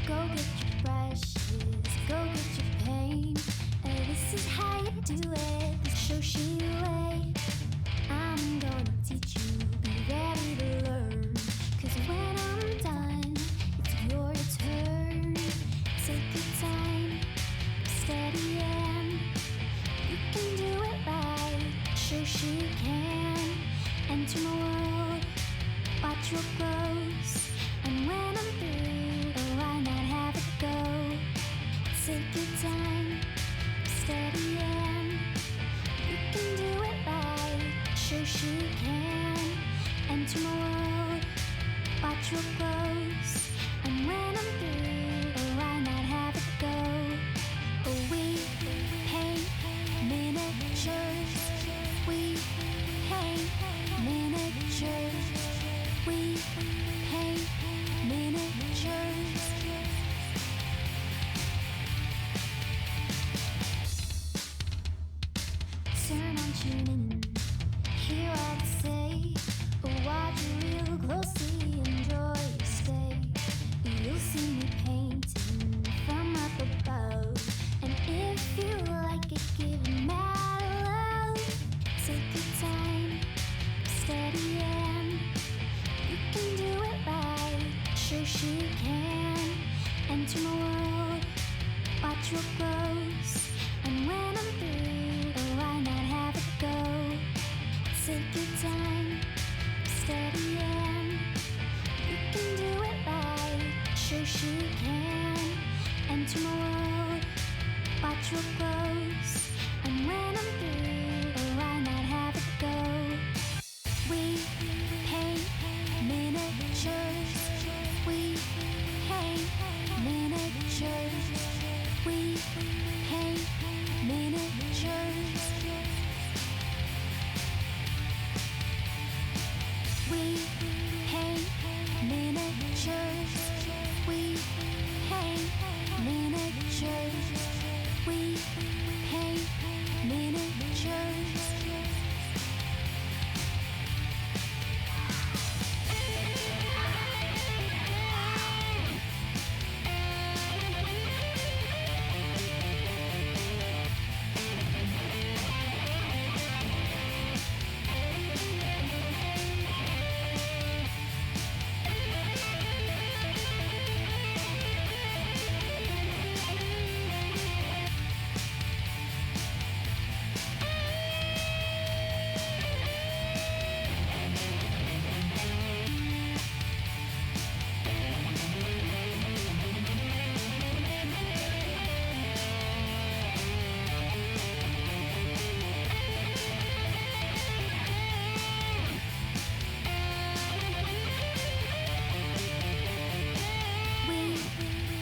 Go get your brushes, go get your paint. This is how you do it, the Shoshie way. I'm gonna teach you, be ready to learn. 'Cause when I'm done, it's your turn. Take your time, steady and you can do it right. Shoshie can enter my world, watch real close. And when I'm through, oh, why not have it go? Take your time, steady and you can do it right. Shoshie can enter my world, watch real close. And when I'm through, oh, why not have it go? Oh, we paint miniatures. We paint miniatures. We paint miniatures. Turn on, tune in, hear all I say. Watch real closely, enjoy your stay. You'll see me painting from up above. And if you like it, give it mad love. Take your time, steady and you can do it right. Shoshie can enter my world, watch real close. And when I'm through, oh, why not have it go? Take your time, steady and you can do it right. Shoshie can enter my world, watch real close. And when I'm through, oh, why not have it go? We paint miniatures. We paint miniatures. We paint miniatures. We paint miniatures. We paint miniatures. We paint miniatures. We paint miniatures. We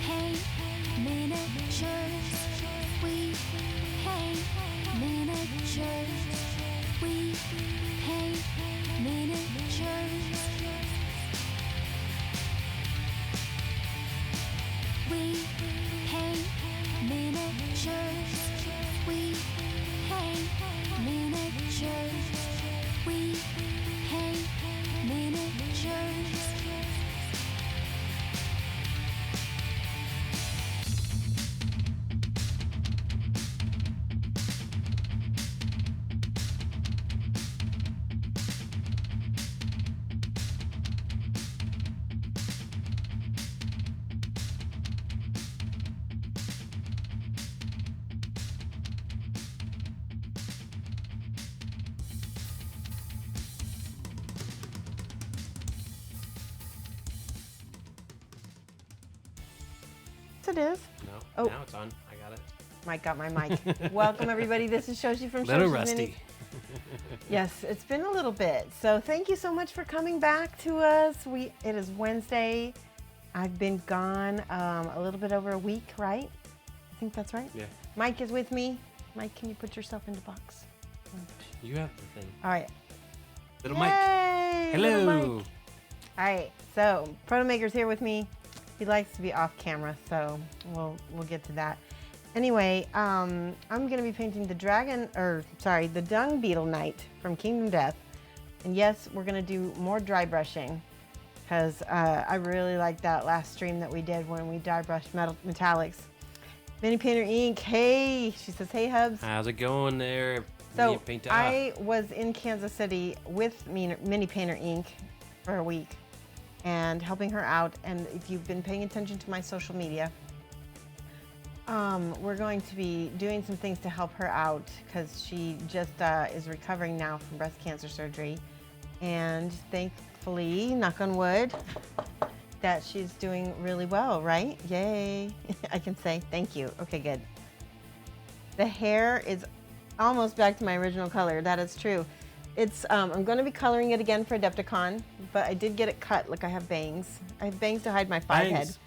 paint miniatures. We paint miniatures. We paint miniatures. We paint miniatures. We paint miniatures. It is. No, Oh. now it's on. I got it. Mike got my mic. Welcome, everybody. This is Shoshie from Little Shoshie rusty. Minis. Yes, it's been a little bit. So thank you so much for coming back to us. It is Wednesday. I've been gone a little bit over a week, right? I think that's right. Yeah. Mike is with me. Mike, can you put yourself in the box? You have the thing. All right. Little Mike. Yay, little Hello. Mike. All right. So Protomaker's here with me. He likes to be off camera, so we'll get to that. Anyway, I'm gonna be painting the the Dung Beetle Knight from Kingdom Death. And yes, we're gonna do more dry brushing. because I really liked that last stream that we did when we dye brushed metallics. Mini Painter Inc. Hey, she says, hey Hubs. How's it going there? So Painter? I was in Kansas City with Mini Painter Inc. for a week and helping her out. And if you've been paying attention to my social media, we're going to be doing some things to help her out because she just is recovering now from breast cancer surgery. And thankfully, knock on wood, that she's doing really well, right? Yay. I can say thank you. Okay, good. The hair is almost back to my original color. That is true. It's I'm going to be coloring it again for Adepticon, but I did get it cut. Look, I have bangs. I have bangs to hide my 5 head.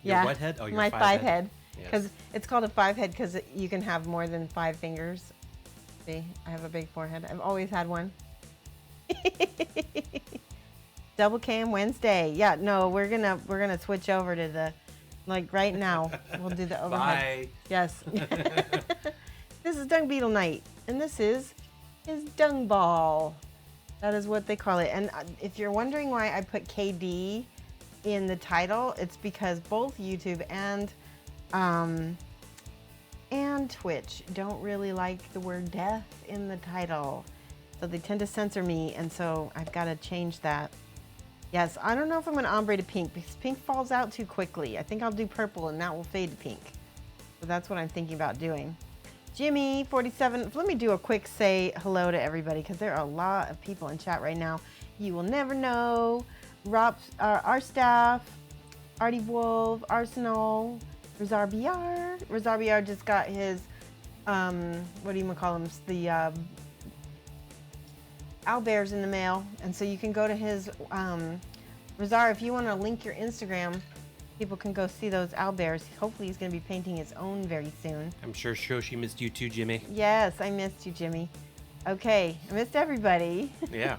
Your what head? Oh, your my 5 head. Because Yes. it's called a 5 head because you can have more than 5 fingers. See, I have a big forehead. I've always had one. Double cam Wednesday. Yeah, no, we're gonna switch over to the, like right now. We'll do the overhead. Bye. Yes. This is Dung Beetle night, and this is his dung ball. That is what they call it. And if you're wondering why I put KD in the title, it's because both YouTube and Twitch don't really like the word death in the title. So they tend to censor me, and so I've got to change that. Yes, I don't know if I'm going to ombre to pink because pink falls out too quickly. I think I'll do purple and that will fade to pink. So that's what I'm thinking about doing. Jimmy, 47. Let me do a quick say hello to everybody because there are a lot of people in chat right now. You will never know. Rob, our staff, Artie Wolf, Arsenal, Razar BR. Razar BR just got his, what do you call them? The owlbears in the mail, and so you can go to his Razar. If you want to link your Instagram, people can go see those owlbears. Hopefully he's going to be painting his own very soon. I'm sure Shoshie missed you too, Jimmy. Yes, I missed you, Jimmy. Okay, I missed everybody. Yeah.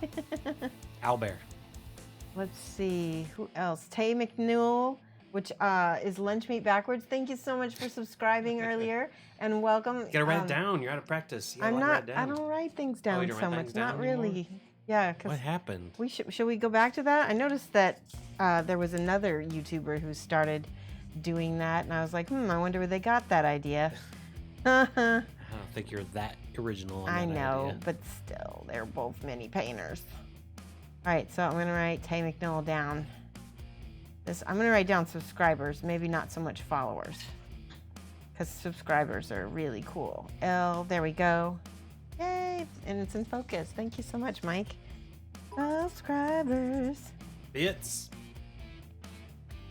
Owlbear. Let's see, who else? Tay McNewell, which is lunch meat backwards. Thank you so much for subscribing earlier, and welcome. You gotta write it down. You're out of practice. You gotta I'm write not. it down. I don't write things down you don't so write much. things Not down really. anymore? Yeah, because What happened? we should we go back to that? I noticed that there was another YouTuber who started doing that, and I was like, I wonder where they got that idea. I don't think you're that original on I that know, idea. but still, they're both mini painters. All right, so I'm gonna write Tay McNeil down. I'm gonna write down subscribers, maybe not so much followers, because subscribers are really cool. L, there we go. Yay, and it's in focus. Thank you so much, Mike. Subscribers. Bits.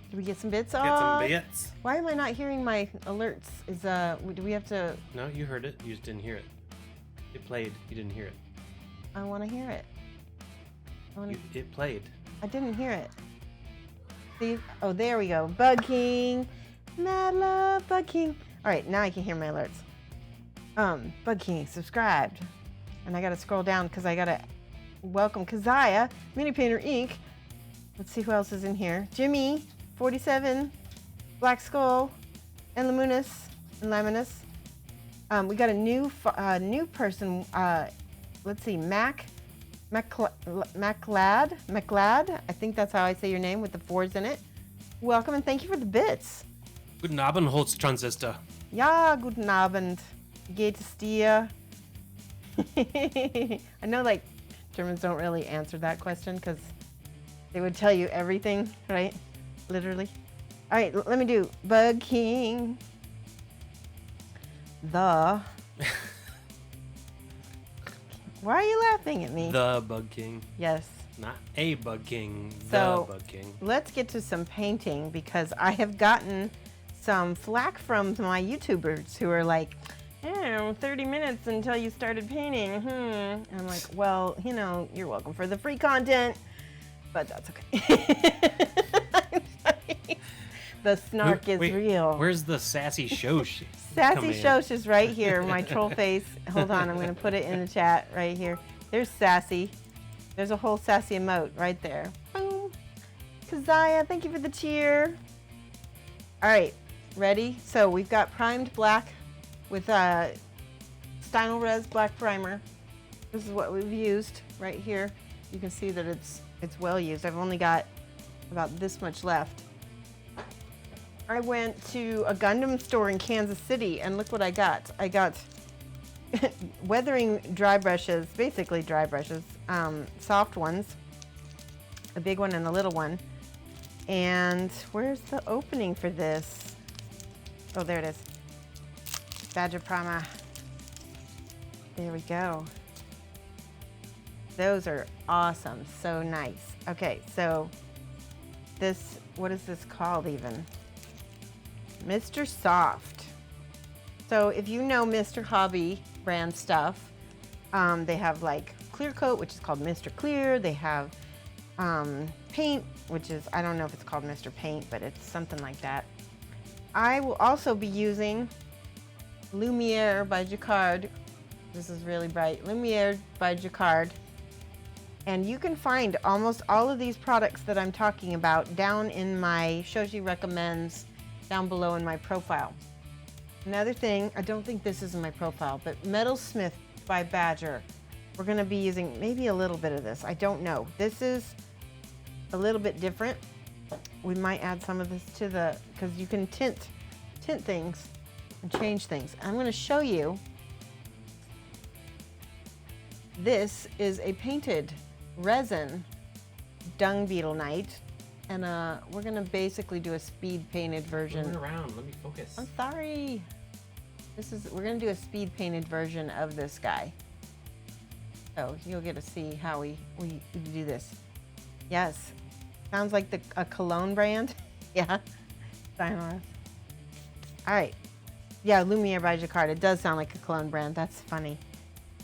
Did we get some bits? Get some bits. Why am I not hearing my alerts? Do we have to? No, you heard it. You just didn't hear it. It played. You didn't hear it. I want to hear it. It played. I didn't hear it. See? Oh, there we go. Bug King. Mad love, Bug King. All right, now I can hear my alerts. Bug King subscribed. And I got to scroll down because I got to welcome Keziah, Mini Painter Inc. Let's see who else is in here. Jimmy, 47, Black Skull, and Lamunis, and Laminus. We got a new person. Let's see, Maclad. I think that's how I say your name with the 4s in it. Welcome and thank you for the bits. Guten Abend, Holztransistor. Ja, guten Abend. Geht es dir? I know, like, Germans don't really answer that question because they would tell you everything, right? Literally. All right, let me do Bug King. The. Why are you laughing at me? The Bug King. Yes. Not a Bug King. So, the Bug King. Let's get to some painting because I have gotten some flack from my YouTubers who are like, 30 minutes until you started painting. And I'm like, well, you're welcome for the free content, but that's okay. I'm sorry. The snark is real. Where's the sassy Shosh? Sassy Shosh is right here, my troll face. Hold on, I'm going to put it in the chat right here. There's Sassy. There's a whole Sassy emote right there. Boom. Keziah, thank you for the cheer. All right, ready? So we've got primed black with Stynylrez black primer. This is what we've used right here. You can see that it's well used. I've only got about this much left. I went to a Gundam store in Kansas City and look what I got. I got weathering dry brushes, basically dry brushes, soft ones, a big one and a little one. And where's the opening for this? Oh, there it is. Badger Prama. There we go. Those are awesome, so nice. Okay, so this, what is this called even? Mr. Soft. So if you know Mr. Hobby brand stuff, they have like clear coat, which is called Mr. Clear. They have paint, which is, I don't know if it's called Mr. Paint, but it's something like that. I will also be using Lumiere by Jacquard. This is really bright. Lumiere by Jacquard. And you can find almost all of these products that I'm talking about down in my Shoshie Recommends down below in my profile. Another thing, I don't think this is in my profile, but Metalsmith by Badger. We're gonna be using maybe a little bit of this. I don't know. This is a little bit different. We might add some of this to the, because you can tint things and change things. I'm gonna show you. This is a painted resin Dung Beetle Knight. And we're gonna basically do a speed painted version. Moving around, let me focus. I'm sorry. We're gonna do a speed painted version of this guy. So you'll get to see how we do this. Yes, sounds like a cologne brand. Yeah, All right, yeah, Lumiere by Jacquard. It does sound like a cologne brand. That's funny.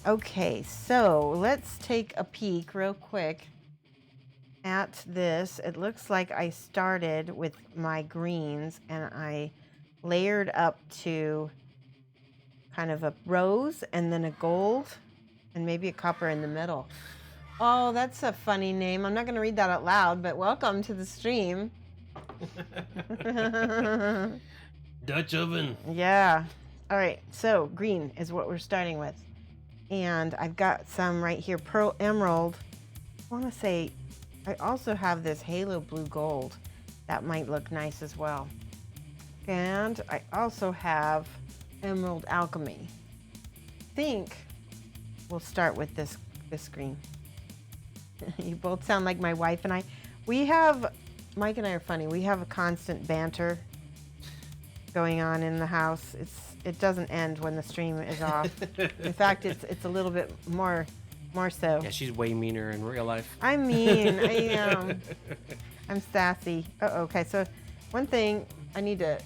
Okay, so let's take a peek real quick at this. It looks like I started with my greens and I layered up to kind of a rose and then a gold and maybe a copper in the middle. Oh, that's a funny name. I'm not going to read that out loud, but welcome to the stream. Dutch oven. Yeah. All right, so green is what we're starting with. And I've got some right here, Pearl Emerald. I want to say I also have this Halo Blue Gold. That might look nice as well. And I also have Emerald Alchemy. I think we'll start with this green. You both sound like my wife and I. Mike and I are funny. We have a constant banter going on in the house. It doesn't end when the stream is off. In fact, it's a little bit more so. Yeah, she's way meaner in real life. I'm mean. I am. I'm sassy. Okay, so one thing I need to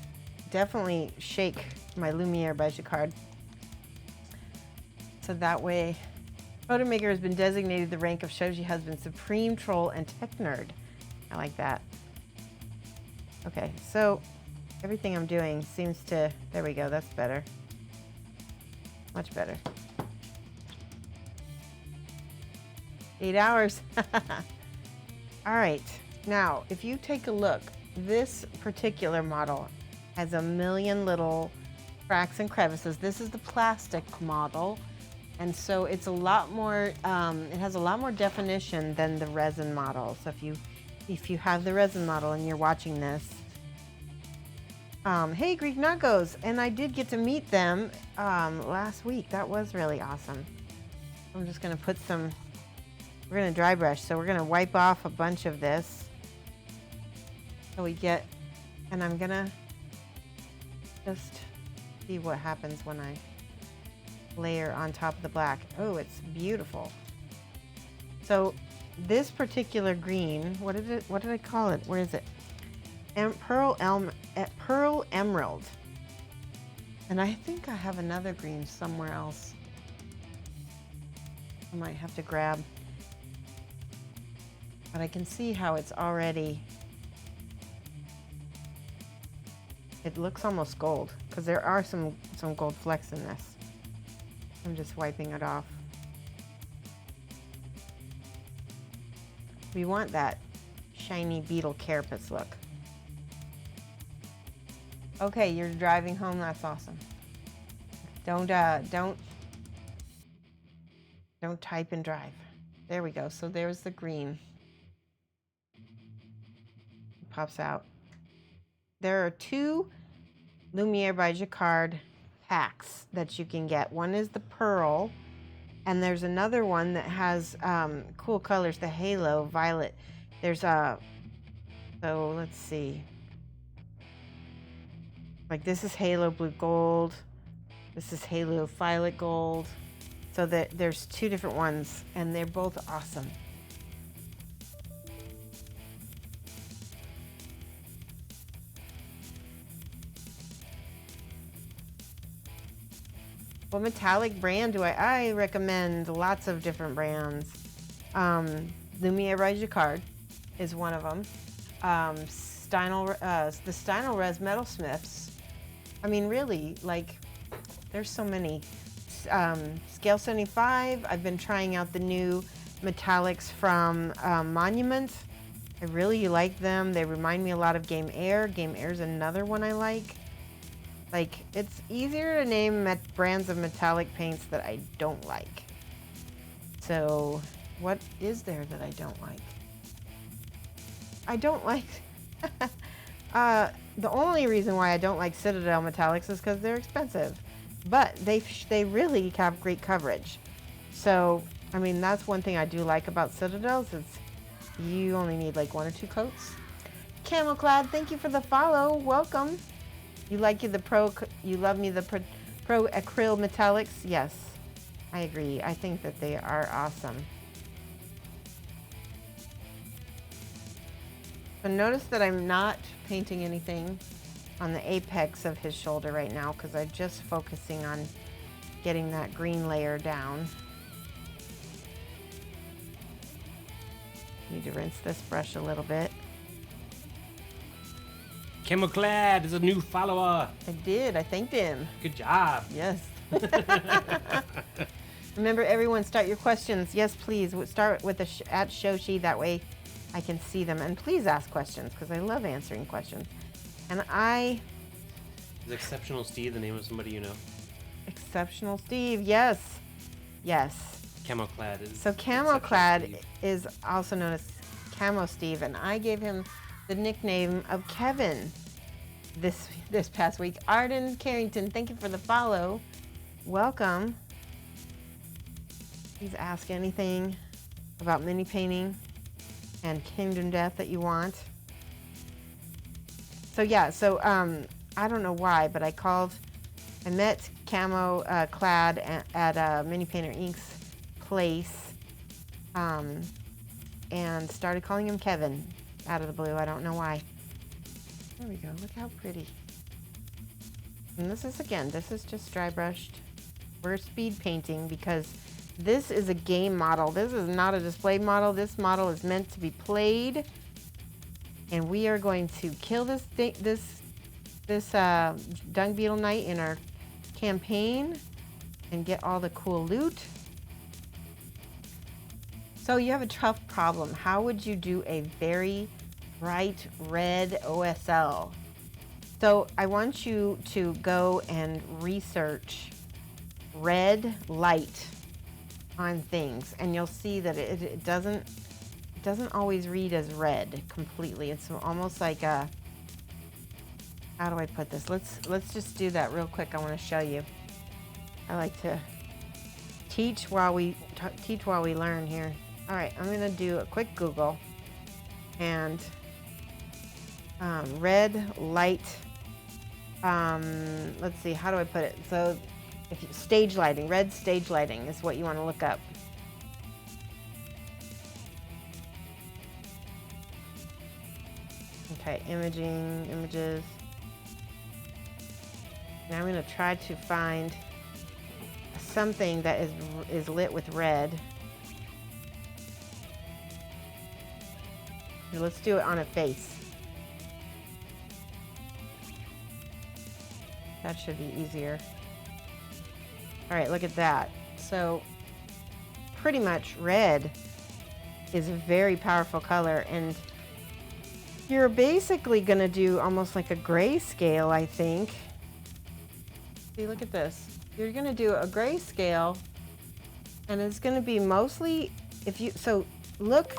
definitely shake my Lumiere by Jacquard. So that way, Photomaker has been designated the rank of Shoshie husband, supreme troll, and tech nerd. I like that. Okay, so everything I'm doing seems to, there we go, that's better. Much better. 8 hours. All right, now if you take a look, this particular model has a million little cracks and crevices. This is the plastic model, and so it's a lot more, it has a lot more definition than the resin model. So if you have the resin model and you're watching this, hey Greek Nuggos, and I did get to meet them last week. That was really awesome. I'm just gonna put some, we're gonna dry brush, so we're gonna wipe off a bunch of this so we get, and I'm gonna just see what happens when I layer on top of the black. Oh, it's beautiful. So this particular green, what did I call it? Where is it? Pearl Emerald. And I think I have another green somewhere else. I might have to grab. But I can see how it's already, it looks almost gold, because there are some gold flecks in this. I'm just wiping it off. We want that shiny beetle carapace look. Okay, you're driving home. That's awesome. Don't type and drive. There we go. So there's the green. pops out. There are 2 Lumiere by Jacquard packs that you can get. One is the pearl, and there's another one that has cool colors, the halo violet. There's a, so let's see. Like this is halo blue gold. This is halo violet gold. So that there's 2 different ones, and they're both awesome. What metallic brand do I recommend lots of different brands. Lumiere by Jacquard is one of them. The Steinel Res Metalsmiths. I mean, really, like, there's so many. Scale 75. I've been trying out the new metallics from Monument. I really like them. They remind me a lot of Game Air. Game Air is another one I like. Like, it's easier to name brands of metallic paints that I don't like. So, what is there that I don't like? I don't like... the only reason why I don't like Citadel metallics is because they're expensive. But they really have great coverage. So, I mean, that's one thing I do like about Citadels. It's you only need like 1 or 2 coats. Camelclad, thank you for the follow. Welcome. You like the pro? You love me the pro acryl metallics? Yes, I agree. I think that they are awesome. So notice that I'm not painting anything on the apex of his shoulder right now because I'm just focusing on getting that green layer down. Need to rinse this brush a little bit. Camelclad is a new follower. I did. I thanked him. Good job. Yes. Remember, everyone, start your questions. Yes, please. Start with at Shoshie. That way I can see them. And please ask questions because I love answering questions. And Is Exceptional Steve the name of somebody you know? Exceptional Steve. Yes. Yes. Camelclad is. So Camelclad is also known as Camo Steve. And I gave him the nickname of Kevin this past week. Arden Carrington, thank you for the follow. Welcome. Please ask anything about mini painting and Kingdom Death that you want. So yeah, I don't know why, but I met Camo Clad at Mini Painter Inc.'s place and started calling him Kevin. Out of the blue, I don't know why. There we go, look how pretty. And this is just dry brushed. We're speed painting because this is a game model. This is not a display model. This model is meant to be played. And we are going to kill this Dung Beetle Knight in our campaign and get all the cool loot. So you have a tough problem. How would you do a very bright red OSL? So I want you to go and research red light on things, and you'll see that it doesn't always read as red completely. It's almost like a, how do I put this? Let's just do that real quick. I want to show you. I like to teach while we learn here. All right, I'm gonna do a quick Google and red light. Let's see, how do I put it? So, stage lighting, red stage lighting is what you want to look up. Okay, images. Now I'm going to try to find something that is lit with red. Here, let's do it on a face. That should be easier. All right, look at that. So pretty much red is a very powerful color, and you're basically going to do almost like a grayscale, I think. See, look at this. You're going to do a grayscale, and it's going to be mostly, so look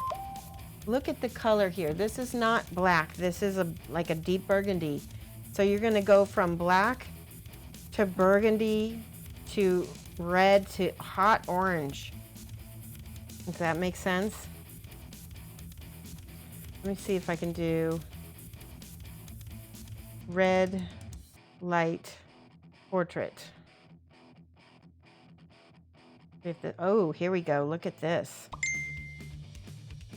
Look at the color here. This is not black. This is like a deep burgundy. So you're gonna go from black to burgundy to red to hot orange. Does that make sense? Let me see if I can do red light portrait. Oh, here we go. Look at this.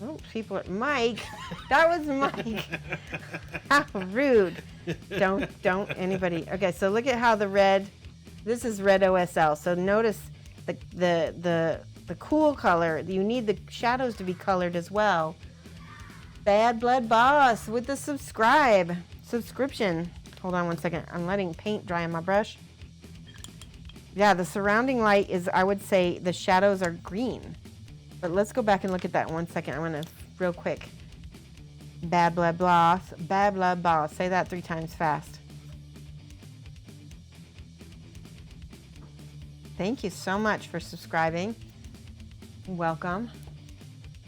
Oh, people are, Mike, that was Mike. How rude. Don't anybody. Okay, so look at how the red, this is red OSL. So notice the cool color. You need the shadows to be colored as well. Bad Blood Boss with the subscription. Hold on one second. I'm letting paint dry on my brush. Yeah, the surrounding light is, I would say the shadows are green. But let's go back and look at that 1 second. I'm gonna, real quick. Bad Blood Boss, Bad Blood Boss. Say that 3 times fast. Thank you so much for subscribing. Welcome.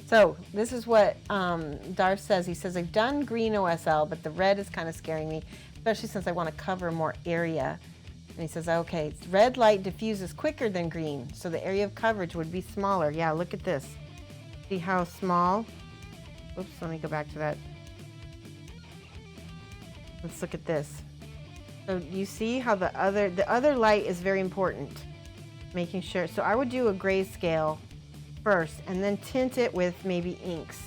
So this is what Darth says. He says, I've done green OSL, but the red is kind of scaring me, especially since I want to cover more area. And he says, okay, red light diffuses quicker than green, so the area of coverage would be smaller. Yeah, look at this. See how small? Oops, let me go back to that. Let's look at this. So you see how the other light is very important. Making sure, so I would do a grayscale first and then tint it with maybe inks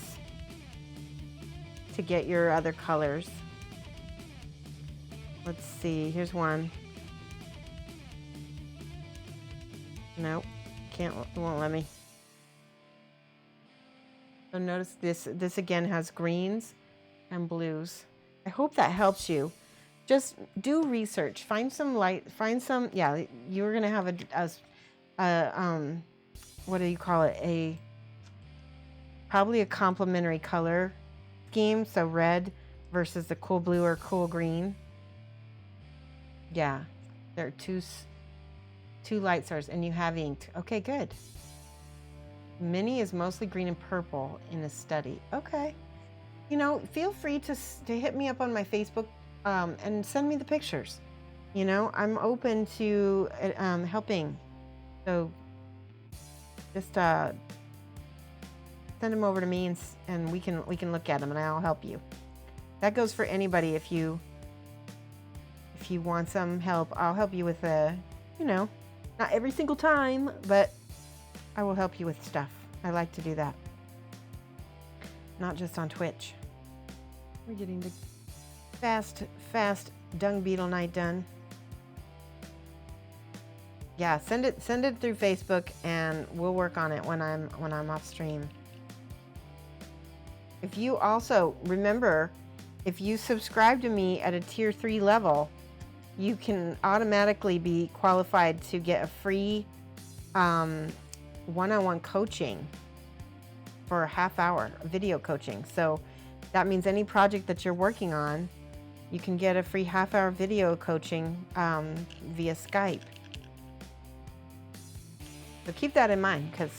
to get your other colors. Let's see, here's one. Nope, can't, it won't let me. So notice this again has greens and blues. I hope that helps you. Just do research, find some light, find some, yeah, you're gonna have a what do you call it? Probably a complementary color scheme. So red versus the cool blue or cool green. Yeah, there are two light sources, and you have inked. Okay, good. Minnie is mostly green and purple in this study. Okay. You know, feel free to hit me up on my Facebook and send me the pictures. You know, I'm open to helping. So just send them over to me and we can look at them and I'll help you. That goes for anybody. If you want some help, I'll help you with you know, not every single time, but I will help you with stuff. I like to do that. Not just on Twitch. We're getting the fast Dung Beetle night done. Yeah, send it through Facebook and we'll work on it when I'm off stream. If you also remember, if you subscribe to me at a tier 3 level, you can automatically be qualified to get a free one-on-one coaching for a half hour, video coaching. So that means any project that you're working on, you can get a free half-hour video coaching via Skype. So keep that in mind, because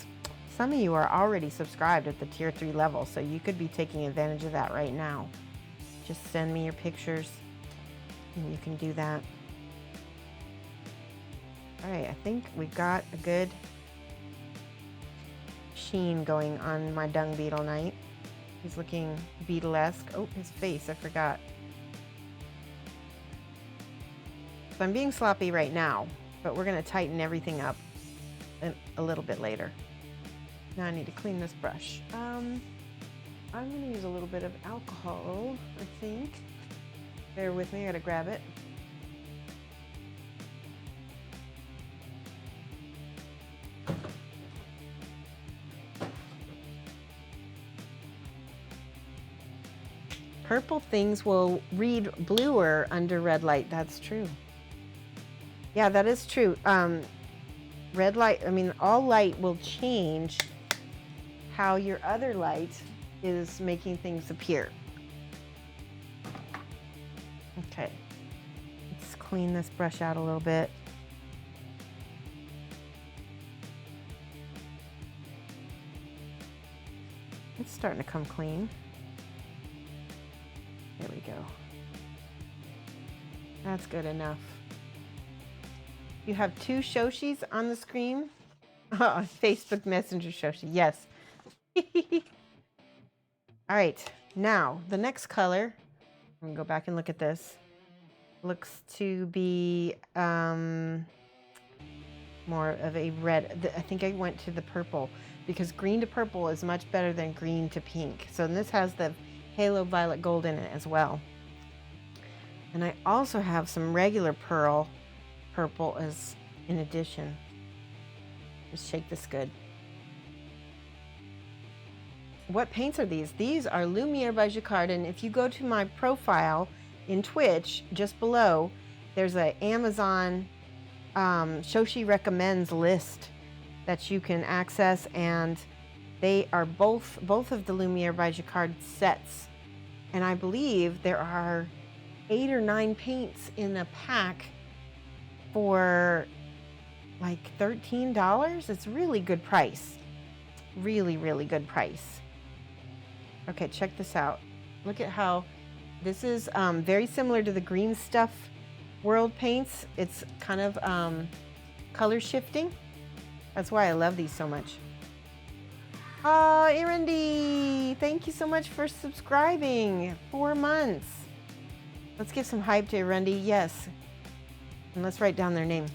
some of you are already subscribed at the tier 3 level, so you could be taking advantage of that right now. Just send me your pictures and you can do that. All right, I think we got a good sheen going on my Dung Beetle night. He's looking beetle-esque. Oh, his face, I forgot. So I'm being sloppy right now, but we're gonna tighten everything up a little bit later. Now I need to clean this brush. I'm gonna use a little bit of alcohol, I think. Bear with me, I gotta grab it. Purple things will read bluer under red light. That's true. Yeah, that is true. Red light, I mean, all light will change how your other light is making things appear. Okay, let's clean this brush out a little bit. Let's starting to come clean. There we go. That's good enough. You have 2 Shoshies on the screen. Facebook Messenger Shoshie, yes. All right, now the next color, I'm gonna go back and look at this. Looks to be more of a red. I think I went to the purple because green to purple is much better than green to pink. So this has the halo violet gold in it as well. And I also have some regular pearl purple as in addition. Just shake this good. What paints are these? These are Lumiere by Jacquard, and if you go to my profile in Twitch, just below, there's an Amazon Shoshie recommends list that you can access, and they are both of the Lumiere by Jacquard sets, and I believe there are 8 or 9 paints in a pack for like $13. It's really good price. Really, really good price. Okay, check this out. Look at how this is very similar to the Green Stuff World paints. It's kind of color shifting. That's why I love these so much. Oh, Irendi, thank you so much for subscribing. 4 months. Let's give some hype to Irendi. Yes. And let's write down their name.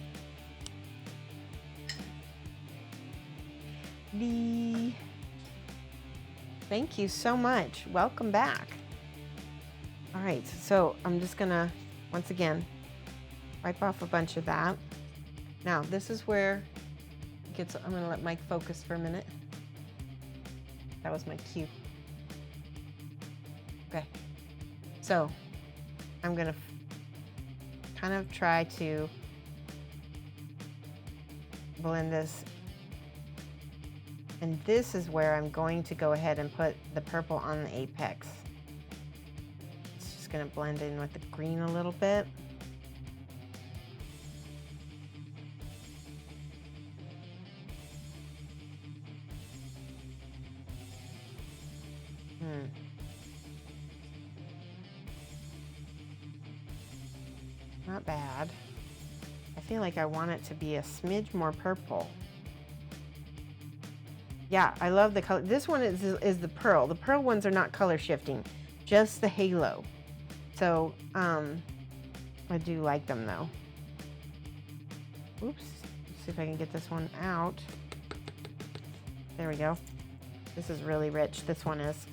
Thank you so much. Welcome back. All right, so I'm just gonna, once again, wipe off a bunch of that. Now, this is where it gets, I'm gonna let Mike focus for a minute. That was my cue. Okay, so I'm gonna kind of try to blend this. And this is where I'm going to go ahead and put the purple on the apex. It's just gonna blend in with the green a little bit. Not bad. I feel like I want it to be a smidge more purple. Yeah, I love the color. This one is the pearl. The pearl ones are not color shifting, just the halo. So I do like them though. Oops, let's see if I can get this one out. There we go. This is really rich, this one is.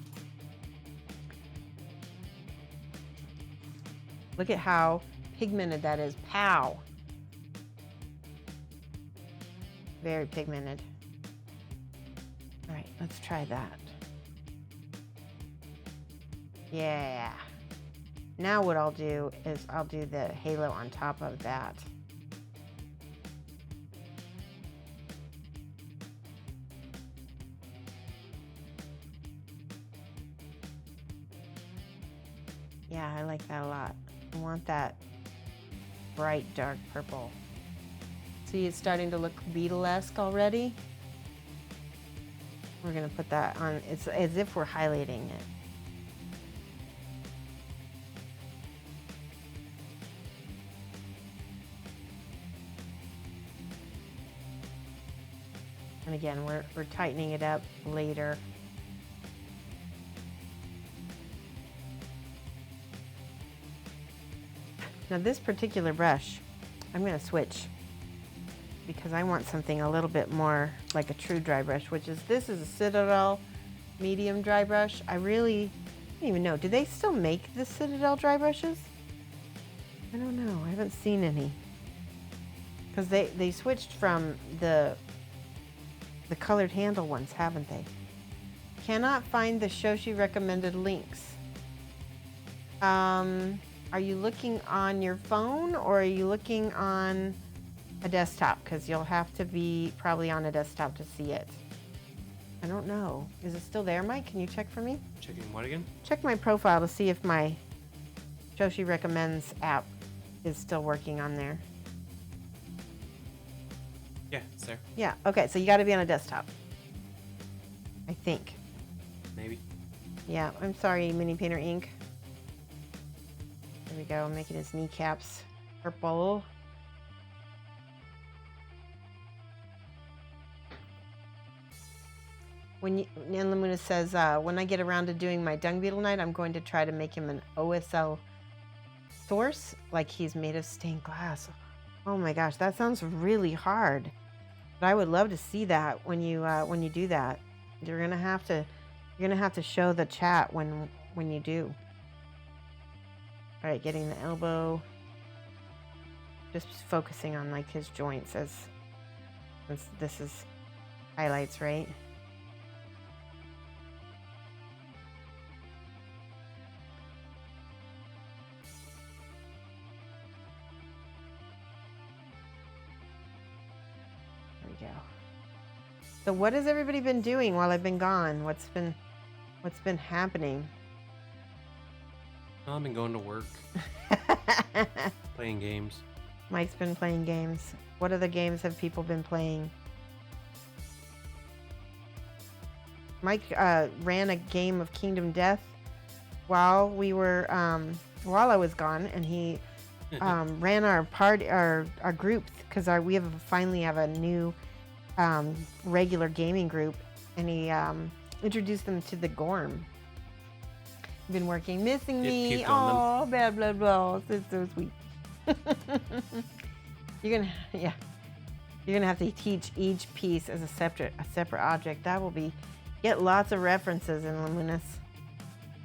Look at how pigmented that is. Pow. Very pigmented. All right, let's try that. Yeah. Now what I'll do is I'll do the halo on top of that. Yeah, I like that a lot. I want that bright dark purple. See, it's starting to look Beetle-esque already. We're gonna put that on, it's as if we're highlighting it. And again, we're tightening it up later. Now this particular brush, I'm gonna switch because I want something a little bit more like a true dry brush, which is, this is a Citadel medium dry brush. I don't even know, do they still make the Citadel dry brushes? I don't know, I haven't seen any. Because they switched from the colored handle ones, haven't they? Cannot find the Shoshie recommended links. Are you looking on your phone or are you looking on a desktop? Because you'll have to be probably on a desktop to see it. I don't know. Is it still there, Mike? Can you check for me? Checking what again? Check my profile to see if my Shoshie Recommends app is still working on there. Yeah, it's there. Yeah, okay, so you gotta be on a desktop. I think. Maybe. Yeah, I'm sorry, Mini Painter Ink. There we go, making his kneecaps purple. And Lamuna says, when I get around to doing my Dung Beetle night, I'm going to try to make him an OSL source, like he's made of stained glass. Oh my gosh, that sounds really hard. But I would love to see that when you do that. You're gonna have to show the chat when you do. All right, getting the elbow. Just focusing on like his joints as since this is highlights, right? There we go. So what has everybody been doing while I've been gone? What's been happening? Well, I've been going to work, playing games. Mike's been playing games. What other games have people been playing? Mike ran a game of Kingdom Death while we were while I was gone, and he ran our groups because we finally have a new regular gaming group, and he introduced them to the Gorm. Been working, missing me. Oh, bad blood balls. It's so sweet. You're gonna have to teach each piece as a separate object. That will get lots of references in Luminous.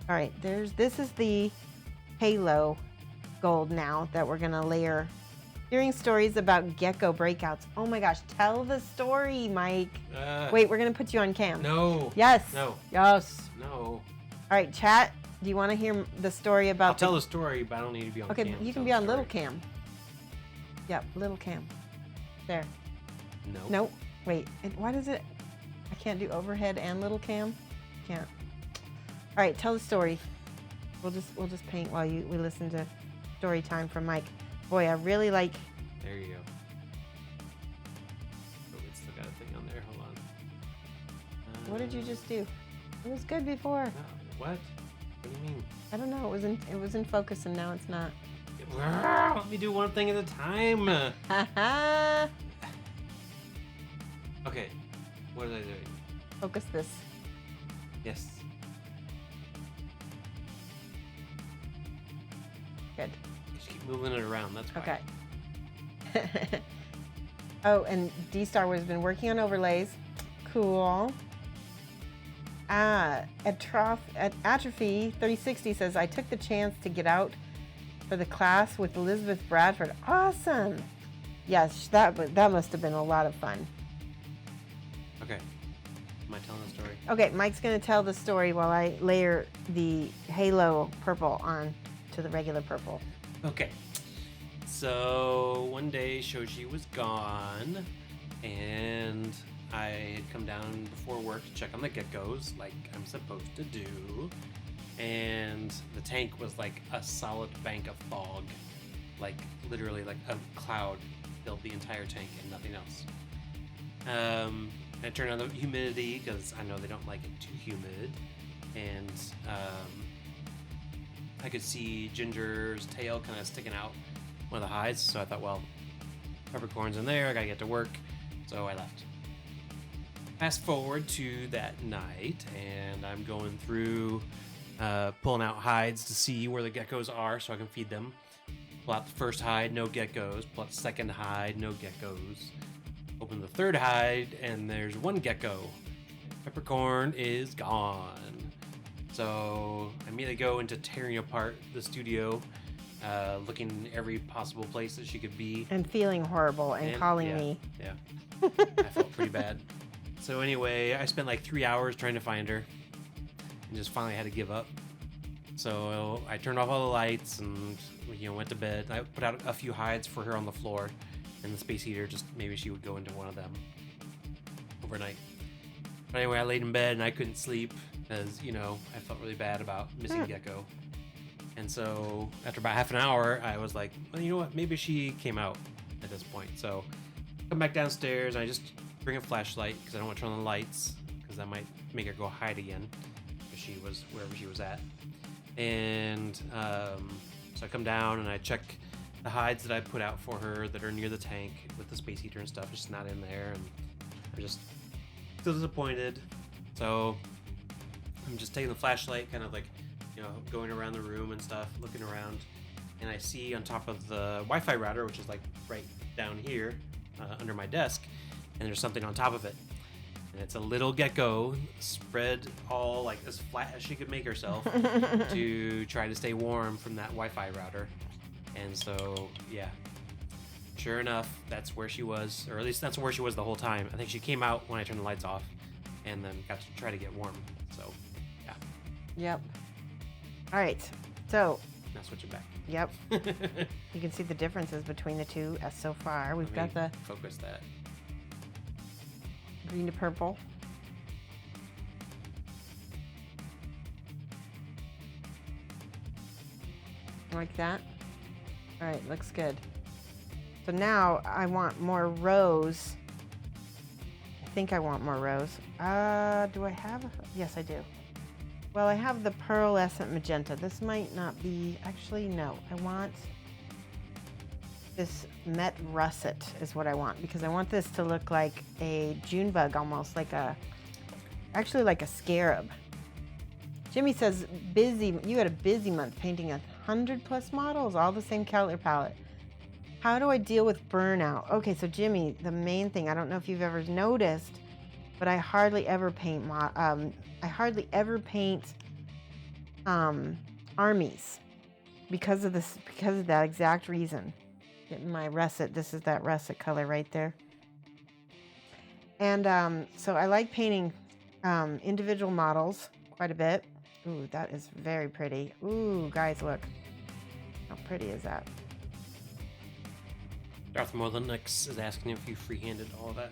All right, this is the Halo gold now that we're gonna layer. Hearing stories about gecko breakouts. Oh my gosh, tell the story, Mike. Wait, we're gonna put you on cam. No. Yes. No. Yes. No. All right, chat. Do you want to hear the story about? I'll tell the story, but I don't need to be on cam. Okay, you can be on little cam. Yep, little cam. There. No. Nope. Wait. Why does it? I can't do overhead and little cam. Can't. All right, tell the story. We'll just paint while we listen to story time from Mike. Boy, I really like. There you go. Oh, it's still got a thing on there. Hold on. What did you just do? It was good before. No, what? What do you mean? I don't know. It was in focus and now it's not. Let me do one thing at a time. Haha. Okay. What was I doing? Focus this. Yes. Good. Just keep moving it around. That's why. Okay. Oh, and D-Star has been working on overlays. Cool. At Atrophy 3060 says, I took the chance to get out for the class with Elizabeth Bradford. Awesome. Yes, that must have been a lot of fun. Okay. Am I telling the story? Okay, Mike's going to tell the story while I layer the Halo purple on to the regular purple. Okay. So one day Shoshie was gone, and I had come down before work to check on the geckos, like I'm supposed to do. And the tank was like a solid bank of fog, like literally like a cloud filled the entire tank and nothing else. I turned on the humidity because I know they don't like it too humid, and I could see Ginger's tail kind of sticking out one of the hides, so I thought, well, peppercorn's in there, I gotta get to work, so I left. Fast forward to that night, and I'm going through pulling out hides to see where the geckos are so I can feed them. Pull out the first hide, no geckos. Pull out the second hide, no geckos. Open the third hide, and there's one gecko. Peppercorn is gone. So I immediately go into tearing apart the studio, looking in every possible place that she could be. And feeling horrible and calling me. Yeah, I felt pretty bad. So anyway, I spent like 3 hours trying to find her, and just finally had to give up. So I turned off all the lights and went to bed. I put out a few hides for her on the floor, and the space heater, just maybe she would go into one of them overnight. But anyway, I laid in bed and I couldn't sleep because I felt really bad about missing Gecko. And so after about half an hour, I was like, well, you know what? Maybe she came out at this point. So I come back downstairs and I just bring a flashlight because I don't want to turn on the lights because that might make her go hide again. wherever she was at. And so I come down and I check the hides that I put out for her that are near the tank with the space heater and stuff. It's just not in there, and I'm just still disappointed. So I'm just taking the flashlight, kind of like, going around the room and stuff, looking around, and I see on top of the Wi-Fi router, which is like right down here under my desk, and there's something on top of it. And it's a little gecko spread all like as flat as she could make herself to try to stay warm from that Wi-Fi router. And so, yeah, sure enough, that's where she was, or at least that's where she was the whole time. I think she came out when I turned the lights off and then got to try to get warm. So, yeah. Yep. All right. So. Now switch it back. Yep. You can see the differences between the two so far. We've got the focus that. Green to purple. Like that. All right, looks good. So now I want more rows. I think I want more rows. Do I have? Yes, I do. Well, I have the pearlescent magenta. This might not be, actually, no. I want this met russet is what I want, because I want this to look like a June bug, almost like actually like a scarab. Jimmy says, you had a busy month painting 100+ models, all the same color palette. How do I deal with burnout? Okay, so Jimmy, the main thing, I don't know if you've ever noticed, but I hardly ever paint armies because of that exact reason. Getting my russet, this is that russet color right there. And so I like painting individual models quite a bit. Ooh, that is very pretty. Ooh, guys, look. How pretty is that? Darth Molenix is asking if you freehanded all of that.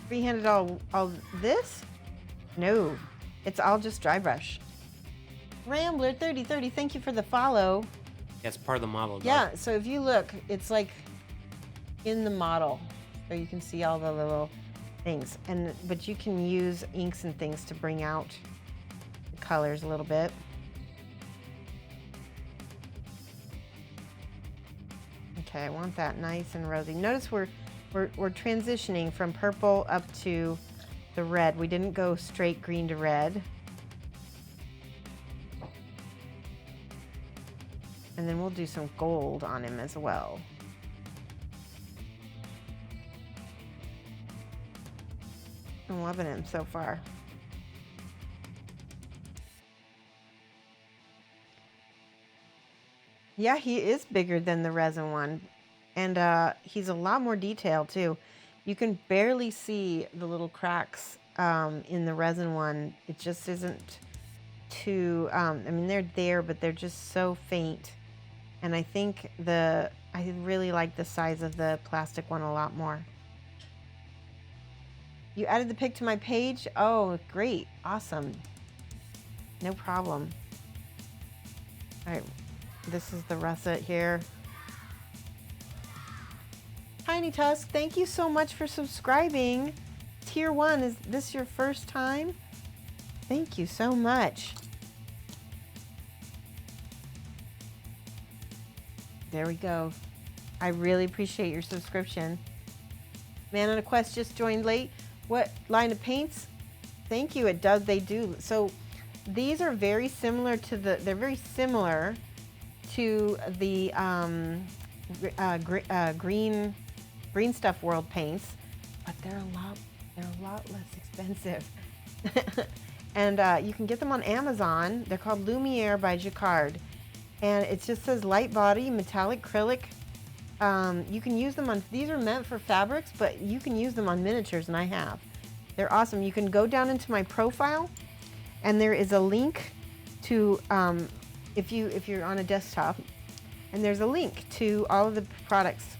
Freehanded all this? No, it's all just dry brush. Rambler 3030, thank you for the follow. Yeah, it's part of the model. Yeah, so if you look, it's like in the model, so you can see all the little things. But you can use inks and things to bring out the colors a little bit. Okay, I want that nice and rosy. Notice we're transitioning from purple up to the red. We didn't go straight green to red. And then we'll do some gold on him as well. I'm loving him so far. Yeah, he is bigger than the resin one. And he's a lot more detailed too. You can barely see the little cracks in the resin one. It just isn't too, I mean, they're there, but they're just so faint. And I think I really like the size of the plastic one a lot more. You added the pic to my page? Oh, great. Awesome. No problem. All right. This is the russet here. Tiny Tusk, thank you so much for subscribing. Tier 1, is this your first time? Thank you so much. There we go. I really appreciate your subscription. Man on a Quest just joined late. What line of paints? Thank you. They do. So these are very similar to they're very similar to the green stuff world paints, but they're a lot less expensive. And you can get them on Amazon. They're called Lumiere by Jacquard. And it just says light body, metallic acrylic. You can use them on, these are meant for fabrics, but you can use them on miniatures, and I have. They're awesome. You can go down into my profile, and there is a link to, if you're on a desktop, and there's a link to all of the products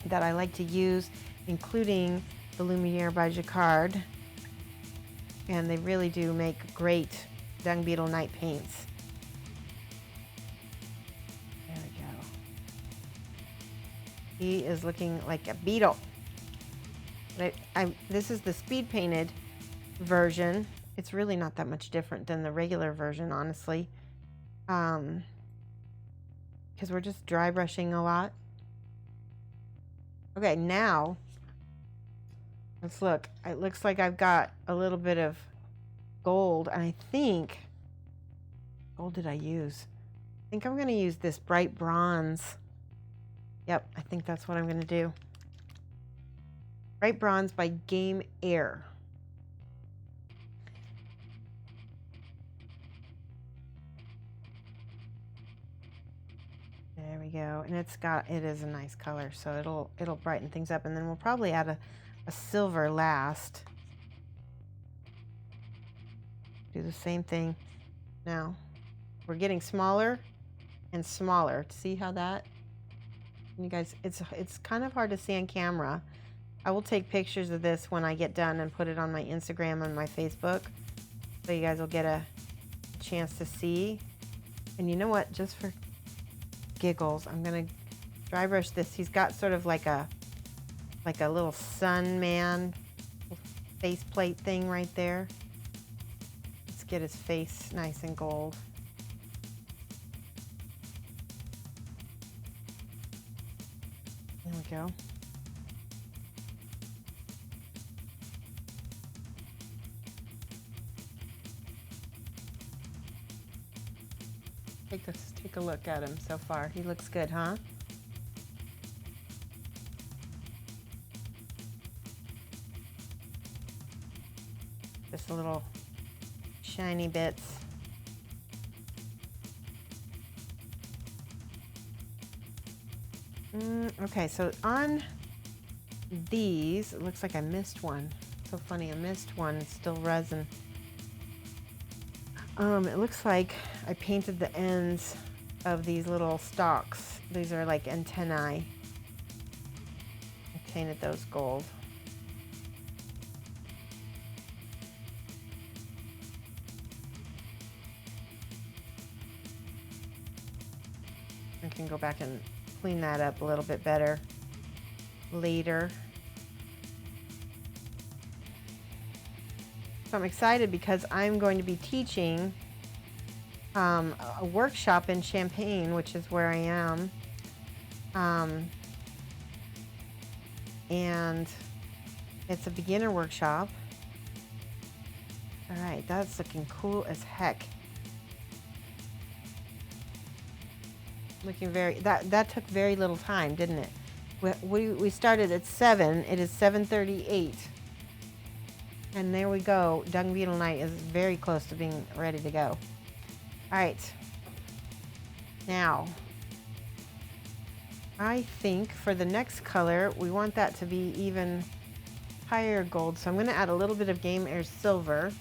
that I like to use, including the Lumiere by Jacquard. And they really do make great Dung Beetle night paints. There we go. He is looking like a beetle. This is the speed painted version, It's really not that much different than the regular version, honestly. Because we're just dry brushing a lot. Okay, now let's look. It looks like I've got a little bit of gold, and I think, gold did I use? I think I'm going to use this bright bronze. Yep, I think that's what I'm going to do. Bright bronze by Game Air. There we go, and it is a nice color, so it'll brighten things up, and then we'll probably add a silver last. Do the same thing. Now we're getting smaller and smaller. See how that? You guys, it's kind of hard to see on camera. I will take pictures of this when I get done and put it on my Instagram and my Facebook, so you guys will get a chance to see. And you know what? Just for giggles, I'm gonna dry brush this. He's got sort of like a little sun man faceplate thing right there. Let's get his face nice and gold. There we go. Take a look at him so far. He looks good, huh? Just a little shiny bits. Okay, so on these, it looks like I missed one. So funny, I missed one. It's still resin. It looks like I painted the ends of these little stalks. These are like antennae. I painted those gold. I can go back and clean that up a little bit better later. So I'm excited because I'm going to be teaching a workshop in Champaign, which is where I am. And it's a beginner workshop. All right, that's looking cool as heck. Looking very, that took very little time, didn't it? We started at 7, it is 7:38. And there we go. Dung Beetle Night is very close to being ready to go. All right. Now, I think for the next color, we want that to be even higher gold. So I'm going to add a little bit of Game Air Silver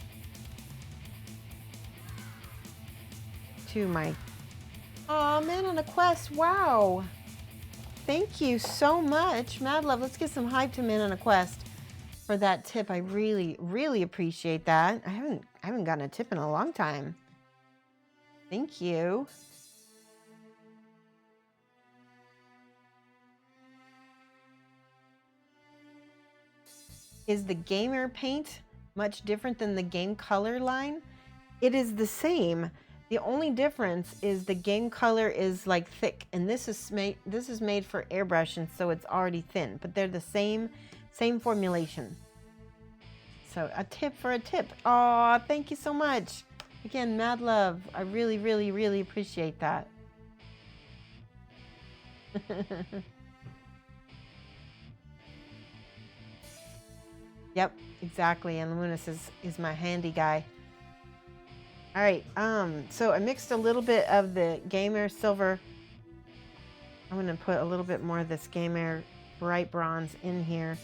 to my... Aw, Man on a Quest. Wow. Thank you so much. Mad Love, let's get some hype to Man on a Quest for that tip. I really, really appreciate that. I haven't gotten a tip in a long time. Thank you. Is the gamer paint much different than the game color line? It is the same. The only difference is the game color is like thick, and this is made for airbrush, and so it's already thin, but they're the same formulation. So a tip for a tip. Aw, thank you so much. Again, mad love. I really, really, really appreciate that. Yep, exactly. And Luminous is my handy guy. All right, so I mixed a little bit of the Game Air Silver. I'm gonna put a little bit more of this Game Air Bright Bronze in here.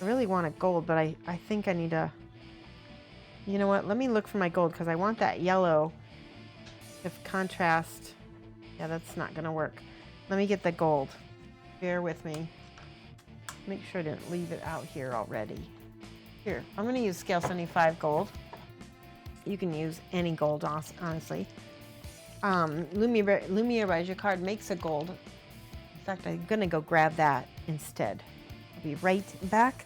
I really want a gold, but I think I need a, you know what, let me look for my gold because I want that yellow. If contrast, yeah, that's not gonna work. Let me get the gold. Bear with me. Make sure I didn't leave it out here already. Here, I'm gonna use scale 75 gold. You can use any gold, honestly. Lumiere by Jacquard makes a gold. In fact, I'm gonna go grab that instead. I'll be right back.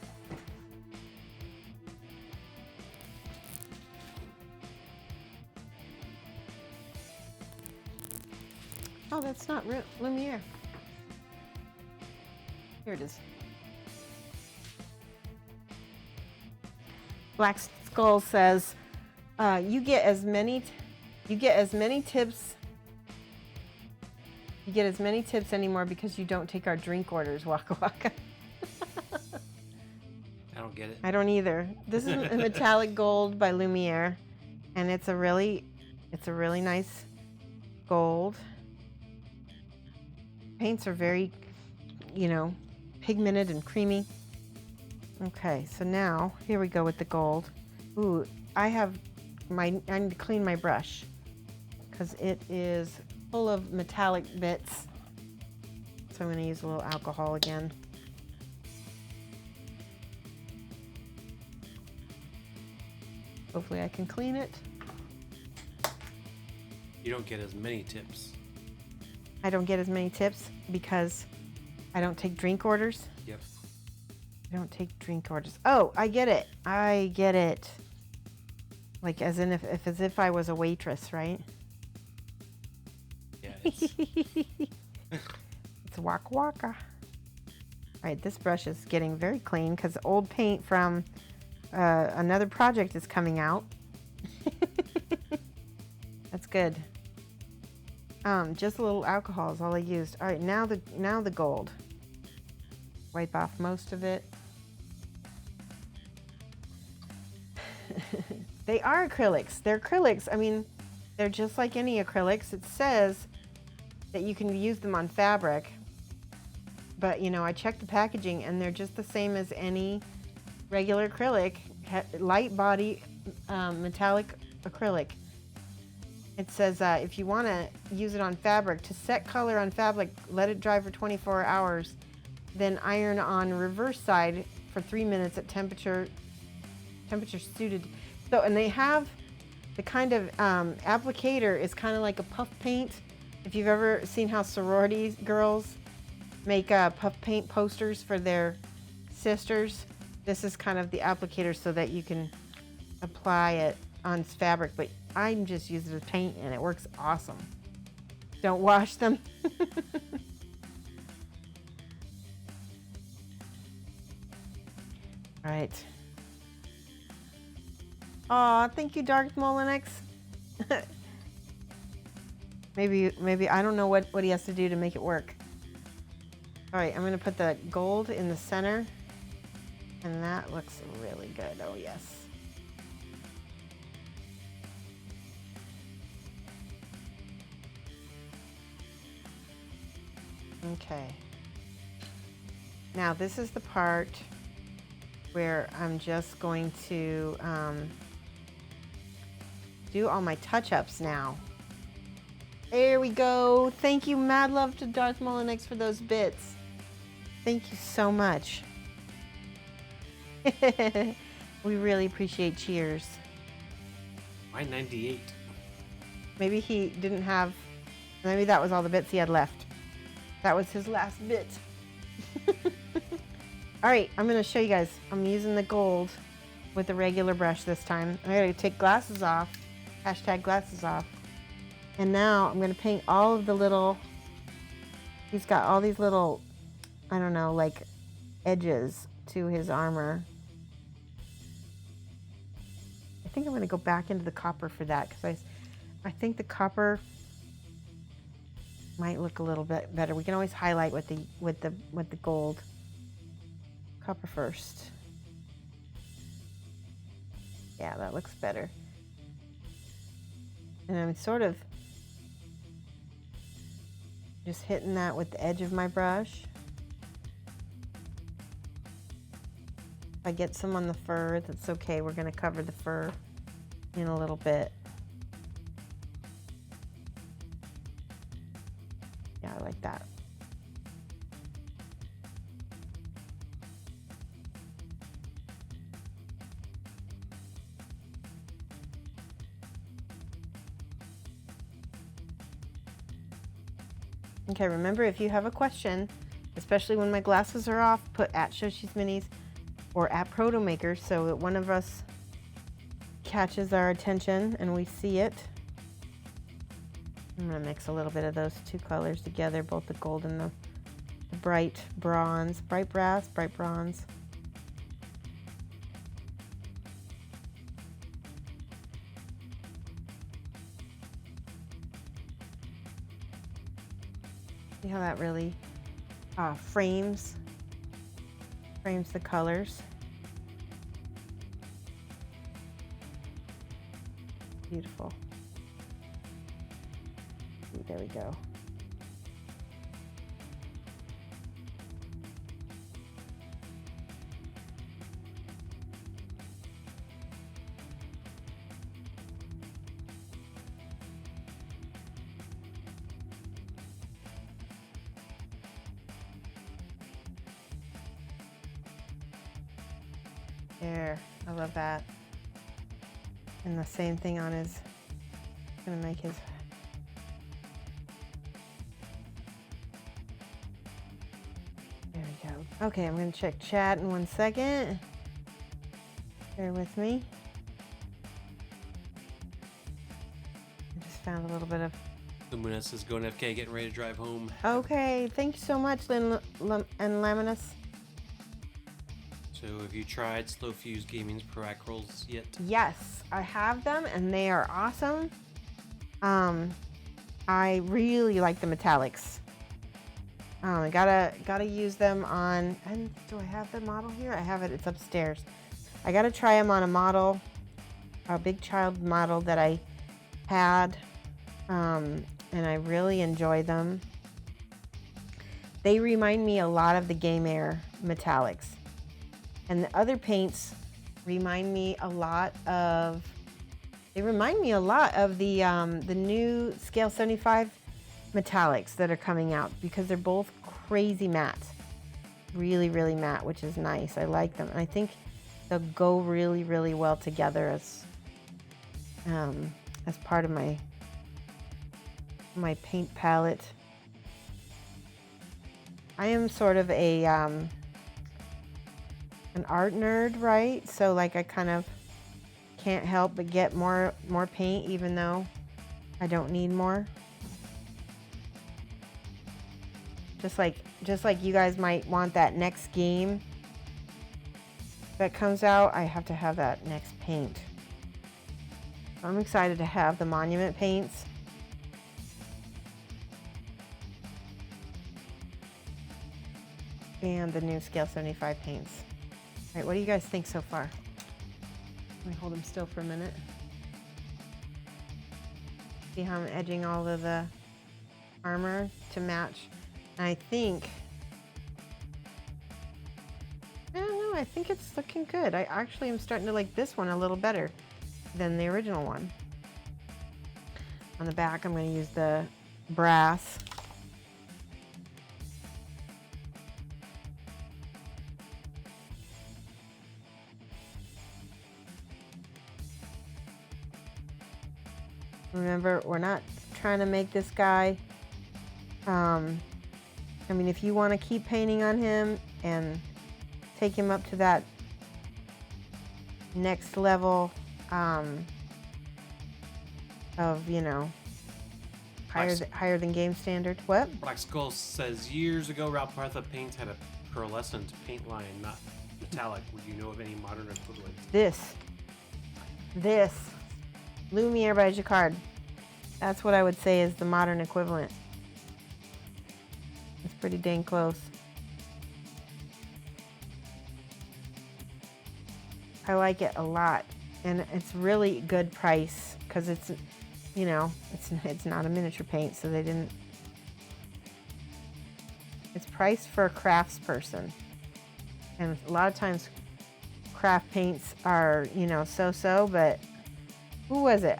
Oh, that's not Lumiere. Here it is. Black Skull says, you get as many tips. You get as many tips anymore because you don't take our drink orders, Waka Waka. I don't get it. I don't either. This is a metallic gold by Lumiere, and it's a really nice gold. Paints are very, pigmented and creamy. Okay, so now here we go with the gold. Ooh, I need to clean my brush because it is full of metallic bits. So I'm going to use a little alcohol again. Hopefully I can clean it. You don't get as many tips. I don't get as many tips because I don't take drink orders. Yep. I don't take drink orders. Oh, I get it. Like as if I was a waitress, right? Yeah. It's Waka Waka. All right, this brush is getting very clean because old paint from another project is coming out. That's good. Just a little alcohol is all I used. All right, now the gold. Wipe off most of it. They are acrylics. They're acrylics. I mean, they're just like any acrylics. It says that you can use them on fabric, but I checked the packaging and they're just the same as any regular acrylic, light body metallic acrylic. It says if you want to use it on fabric, to set color on fabric, let it dry for 24 hours, then iron on reverse side for 3 minutes at temperature suited. So, and they have the kind of applicator is kind of like a puff paint. If you've ever seen how sorority girls make puff paint posters for their sisters, this is kind of the applicator so that you can apply it on fabric, but I'm just using it as paint and it works awesome. Don't wash them. All right. Aw, thank you, Dark Molinex. maybe I don't know what he has to do to make it work. All right, I'm gonna put the gold in the center, and that looks really good. Oh yes. Okay. Now this is the part where I'm just going to do all my touch-ups now. There we go. Thank you, mad love to Darth Molinex for those bits. Thank you so much. We really appreciate cheers. Mine 98. Maybe he didn't have, maybe that was all the bits he had left. That was his last bit. All right, I'm gonna show you guys. I'm using the gold with a regular brush this time. I gotta take glasses off, hashtag glasses off. And now I'm gonna paint all of the little, he's got all these little, I don't know, like edges to his armor. I think I'm gonna go back into the copper for that because I think the copper might look a little bit better. We can always highlight with the gold. Copper first. Yeah, that looks better. And I'm sort of just hitting that with the edge of my brush. If I get some on the fur, that's okay. We're going to cover the fur in a little bit. Yeah, I like that. Okay, remember if you have a question, especially when my glasses are off, put at Shoshie's Minis or at Proto Maker so that one of us catches our attention and we see it. I'm gonna mix a little bit of those two colors together, both the gold and the bright bronze, bright brass, bright bronze. See how that really frames the colors. Beautiful. Ooh, there we go. There, I love that. And the same thing on his, gonna make his, there we go. Okay, I'm gonna check chat in 1 second. Bear with me. I just found a little bit of, Lumina says going FK, getting ready to drive home. okay, thank you so much, Lynn and Laminus. So have you tried Slow Fuse Gaming's Pro Acryls yet? Yes, I have them and they are awesome. I really like the metallics. I gotta use them on, and do I have the model here? I have it, it's upstairs. I gotta try them on a model, a big child model that I had, and I really enjoy them. They remind me a lot of the Game Air metallics. And the other paints remind me a lot of, the new Scale 75 metallics that are coming out, because they're both crazy matte. Really, really matte, which is nice. I like them. And I think they'll go really, really well together as part of my paint palette. I am sort of a an art nerd, right? So like I kind of can't help but get more paint, even though I don't need more. Just like you guys might want that next game that comes out, I have to have that next paint. I'm excited to have the monument paints. And the new Scale 75 paints. All right, what do you guys think so far? Let me hold them still for a minute. See how I'm edging all of the armor to match. And I think, I don't know, I think it's looking good. I actually am starting to like this one a little better than the original one. On the back, I'm going to use the brass. Remember, we're not trying to make this guy, I mean, if you want to keep painting on him and take him up to that next level of, you know, higher than game standard. What? Black Skull says, years ago, Ralph Partha Paints had a pearlescent paint line, not metallic. Would you know of any modern equivalent? This. Lumiere by Jacquard. That's what I would say is the modern equivalent. It's pretty dang close. I like it a lot, and it's really good price because it's, you know, it's not a miniature paint, so they didn't. It's priced for a crafts person, and a lot of times craft paints are, you know, so-so, but who was it?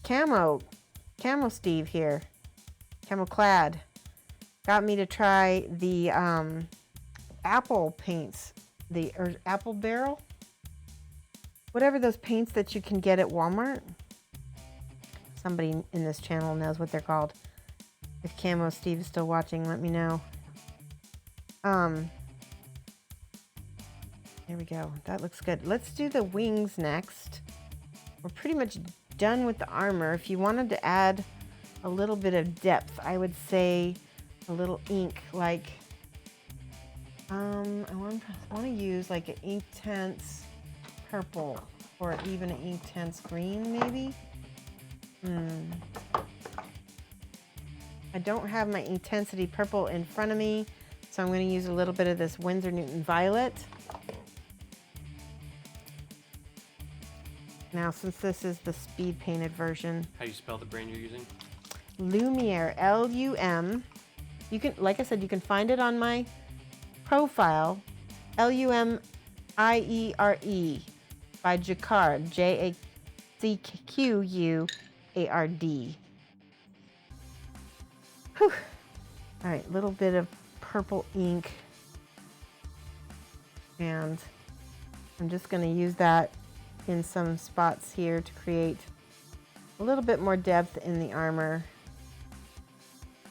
Camo Steve here, Camo Clad, got me to try the apple paints, or apple barrel, whatever those paints that you can get at Walmart. Somebody in this channel knows what they're called. If Camo Steve is still watching, let me know. There we go. That looks good. Let's do the wings next. We're pretty much done with the armor, if you wanted to add a little bit of depth, I would say a little ink, like I want to use like an Inktense purple or even an Inktense green, maybe. I don't have my intensity purple in front of me, so I'm going to use a little bit of this Winsor Newton Violet. Now, since this is the speed painted version, How do you spell the brand you're using? Lumiere, L-U-M. You can, like I said, you can find it on my profile, L-U-M-I-E-R-E by Jacquard, J-A-C-Q-U-A-R-D. Whew. All right, little bit of purple ink, and I'm just going to use that in some spots here to create a little bit more depth in the armor.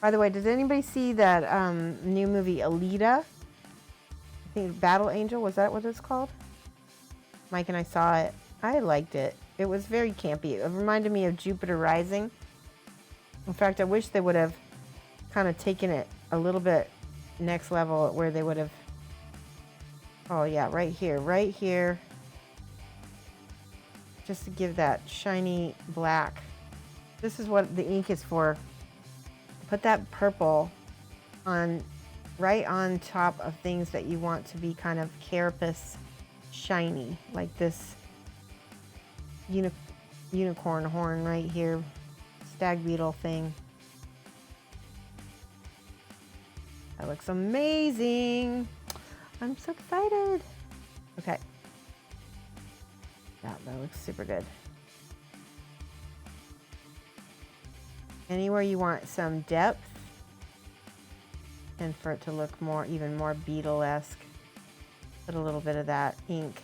By the way, did anybody see that new movie Alita? I think Battle Angel, was that what it's called? Mike and I saw it. I liked it. It was very campy. It reminded me of Jupiter Rising. In fact, I wish they would have kind of taken it a little bit next level, where they would have, oh yeah, right here, just to give that shiny black. This is what the ink is for. Put that purple on, right on top of things that you want to be kind of carapace shiny, like this unicorn horn right here, stag beetle thing. That looks amazing. I'm so excited. Okay. Yeah, that looks super good. Anywhere you want some depth and for it to look more, even more beetle-esque, put a little bit of that ink.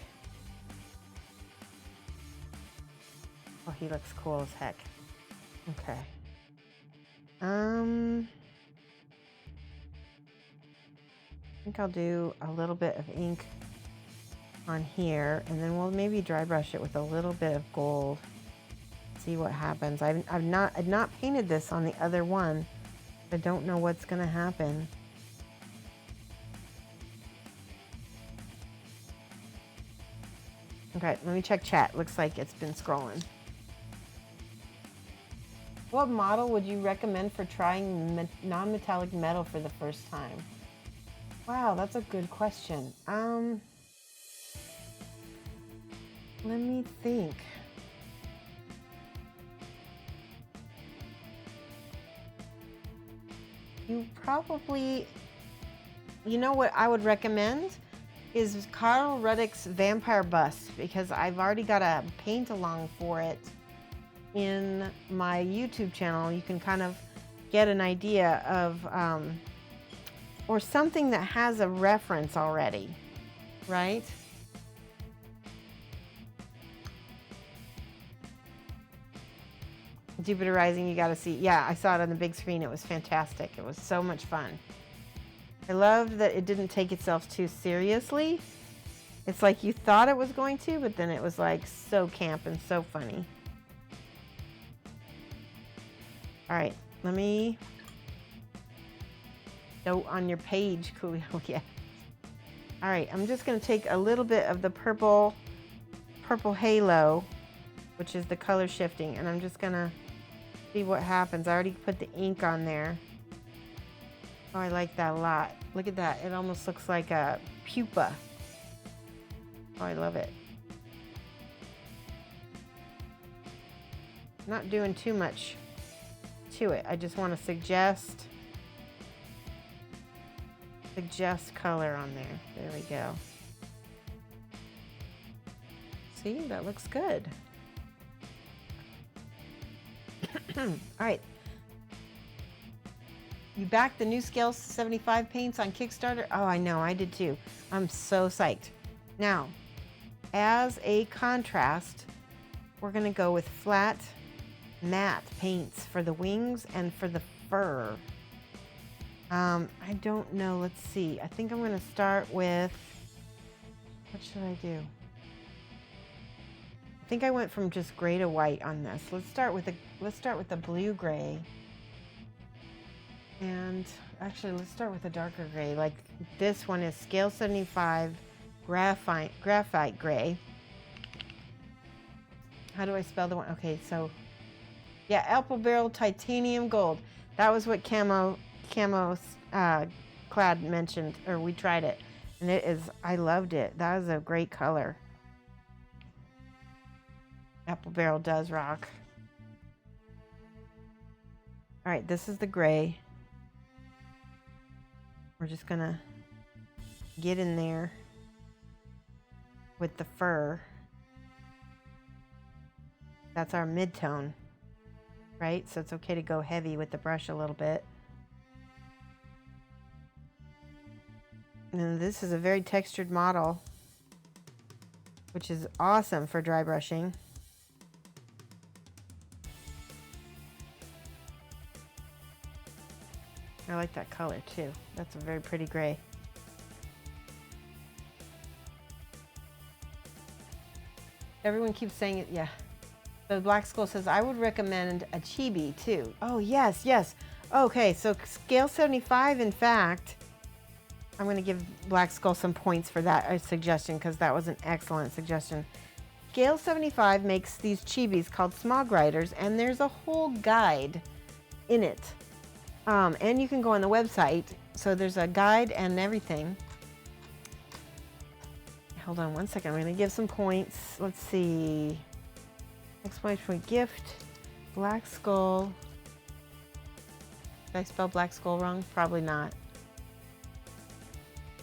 Oh, he looks cool as heck. Okay. I think I'll do a little bit of ink on here, and then we'll maybe dry brush it with a little bit of gold. See what happens. I've not painted this on the other one. I don't know what's gonna happen. Okay, let me check chat. Looks like it's been scrolling. What model would you recommend for trying non-metallic metal for the first time? Wow, that's a good question. Let me think. You probably, you know what I would recommend is Carl Ruddick's Vampire Bust, because I've already got a paint along for it in my YouTube channel. You can kind of get an idea of, or something that has a reference already, right? Jupiter Rising, you gotta see. Yeah, I saw it on the big screen. It was fantastic. It was so much fun. I loved that it didn't take itself too seriously. It's like you thought it was going to, but then it was like so camp and so funny. All right, let me note on your page, Coolio. Yeah. All right, I'm just gonna take a little bit of the purple halo, which is the color shifting, and I'm just gonna see what happens. I already put the ink on there. Oh, I like that a lot. Look at that. It almost looks like a pupa. Oh, I love it. Not doing too much to it. I just want to suggest color on there. There we go. See, that looks good. All right. You backed the new Scale 75 paints on Kickstarter? Oh, I know, I did too. I'm so psyched. Now, as a contrast, we're gonna go with flat matte paints for the wings and for the fur. I don't know, let's see. I think I'm gonna start with, what should I do? I think I went from just gray to white on this. Let's start with the blue gray. And actually, let's start with a darker gray. Like this one is scale 75 graphite gray. How do I spell the one? Okay, so yeah, apple barrel titanium gold. That was what Camo Clad mentioned, or we tried it, and it is. I loved it. That was a great color. Apple barrel does rock. All right, this is the gray. We're just gonna get in there with the fur. That's our mid-tone, right? So it's okay to go heavy with the brush a little bit. And this is a very textured model, which is awesome for dry brushing. I like that color too. That's a very pretty gray. Everyone keeps saying it, yeah. So Black Skull says, I would recommend a chibi too. Oh, yes, yes. Okay, so scale 75, in fact, I'm going to give Black Skull some points for that suggestion because that was an excellent suggestion. Scale 75 makes these chibis called smog riders, and there's a whole guide in it. And you can go on the website. So there's a guide and everything. Hold on one second. I'm going to give some points. Let's see. Exclamation gift. Black Skull. Did I spell Black Skull wrong? Probably not.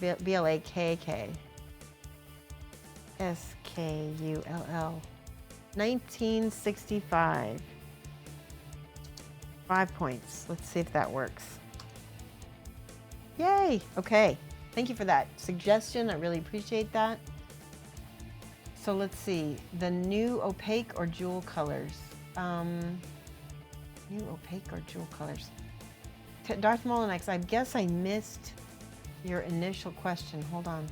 B-L-A-K-K. S-K-U-L-L. 1965. 5 points. Let's see if that works. Yay! Okay. Thank you for that suggestion. I really appreciate that. So let's see. The new opaque or jewel colors. New opaque or jewel colors. Darth Molinex, I guess I missed your initial question. Hold on.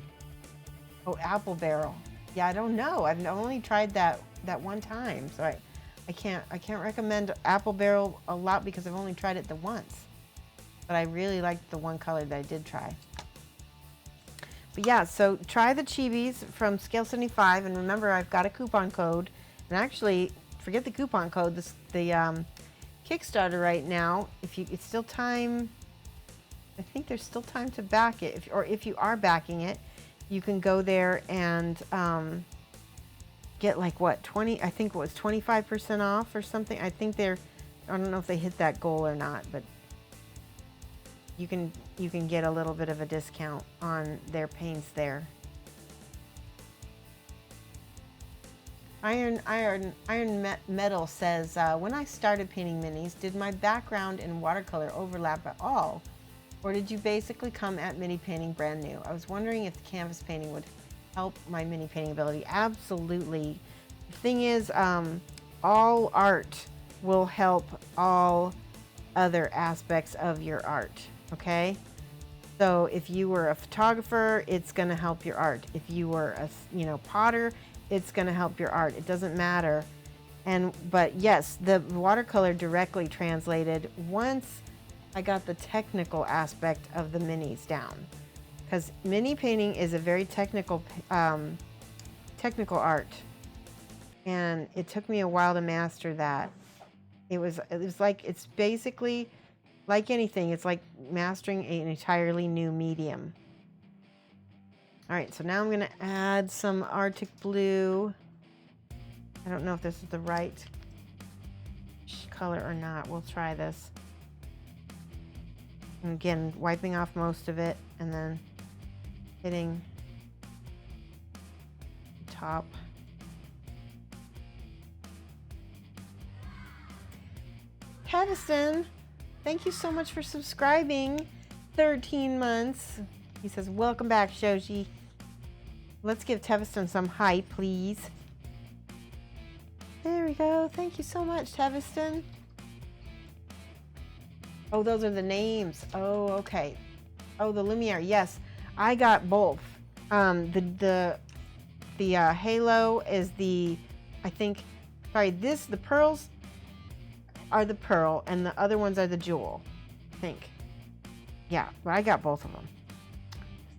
Oh, apple barrel. Yeah, I don't know. I've only tried that one time, so I can't recommend apple barrel a lot because I've only tried it the once. But I really liked the one color that I did try. But yeah, so try the chibis from Scale 75, and remember I've got a coupon code. And actually, forget the coupon code. The Kickstarter right now, it's still time. I think there's still time to back it. If you are backing it, you can go there and get like what 20? I think it was 25% off or something. I think I don't know if they hit that goal or not, but you can get a little bit of a discount on their paints there. Iron Metal says, when I started painting minis, did my background in watercolor overlap at all? Or did you basically come at mini painting brand new? I was wondering if the canvas painting would help my mini painting ability. Absolutely. The thing is, all art will help all other aspects of your art, okay? So if you were a photographer, it's gonna help your art. If you were a potter, it's gonna help your art. It doesn't matter. But yes, the watercolor directly translated once I got the technical aspect of the minis down, because mini painting is a very technical art, and it took me a while to master that. It was like, it's basically like anything. It's like mastering an entirely new medium. All right, so now I'm gonna add some Arctic blue. I don't know if this is the right color or not. We'll try this. And again, wiping off most of it and then hitting the top. Tevison, thank you so much for subscribing. 13 months. He says, welcome back, Shoshie. Let's give Tevison some hype, please. There we go. Thank you so much, Tevison. Oh, those are the names. Oh, okay. Oh, the Lumiere. Yes, I got both. The Halo is the I think, sorry, the pearls are the pearl and the other ones are the jewel, I think. Yeah, but I got both of them.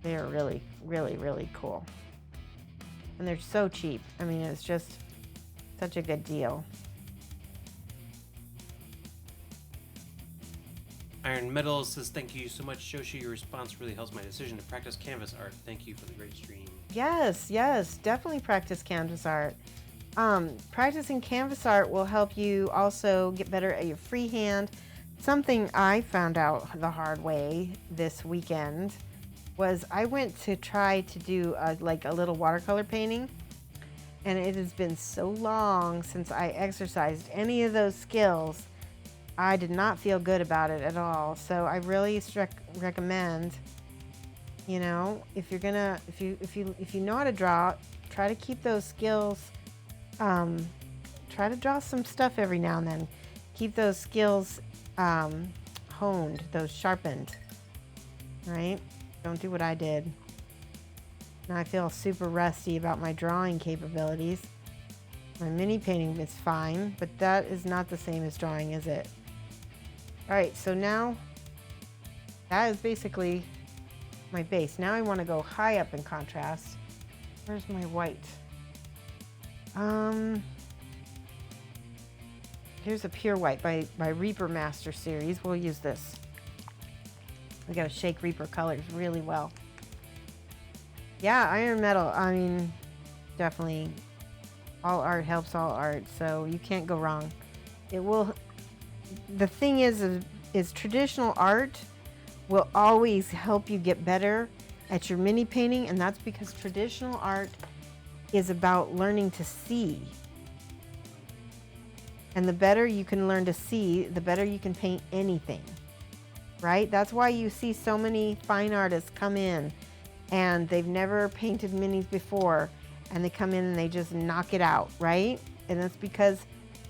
They are really, really, really cool. And they're so cheap. I mean, it's just such a good deal. Iron Metal says, thank you so much, Shoshie. Your response really helps my decision to practice canvas art. Thank you for the great stream. Yes, definitely practice canvas art. Practicing canvas art will help you also get better at your freehand. Something I found out the hard way this weekend was I went to try to do a little watercolor painting, and it has been so long since I exercised any of those skills. I did not feel good about it at all. So I really recommend, if you know how to draw, try to keep those skills. Try to draw some stuff every now and then. Keep those skills honed, those sharpened. Right? Don't do what I did. Now I feel super rusty about my drawing capabilities. My mini painting is fine, but that is not the same as drawing, is it? Alright, so now that is basically my base. Now I want to go high up in contrast. Where's my white? Here's a pure white by Reaper Master series. We'll use this. We gotta shake Reaper colors really well. Yeah, Iron Metal. I mean, definitely all art helps all art, so you can't go wrong. It will. The thing is traditional art will always help you get better at your mini painting, and that's because traditional art is about learning to see. And the better you can learn to see, the better you can paint anything, right? That's why you see so many fine artists come in and they've never painted minis before, and they come in and they just knock it out, right? And that's because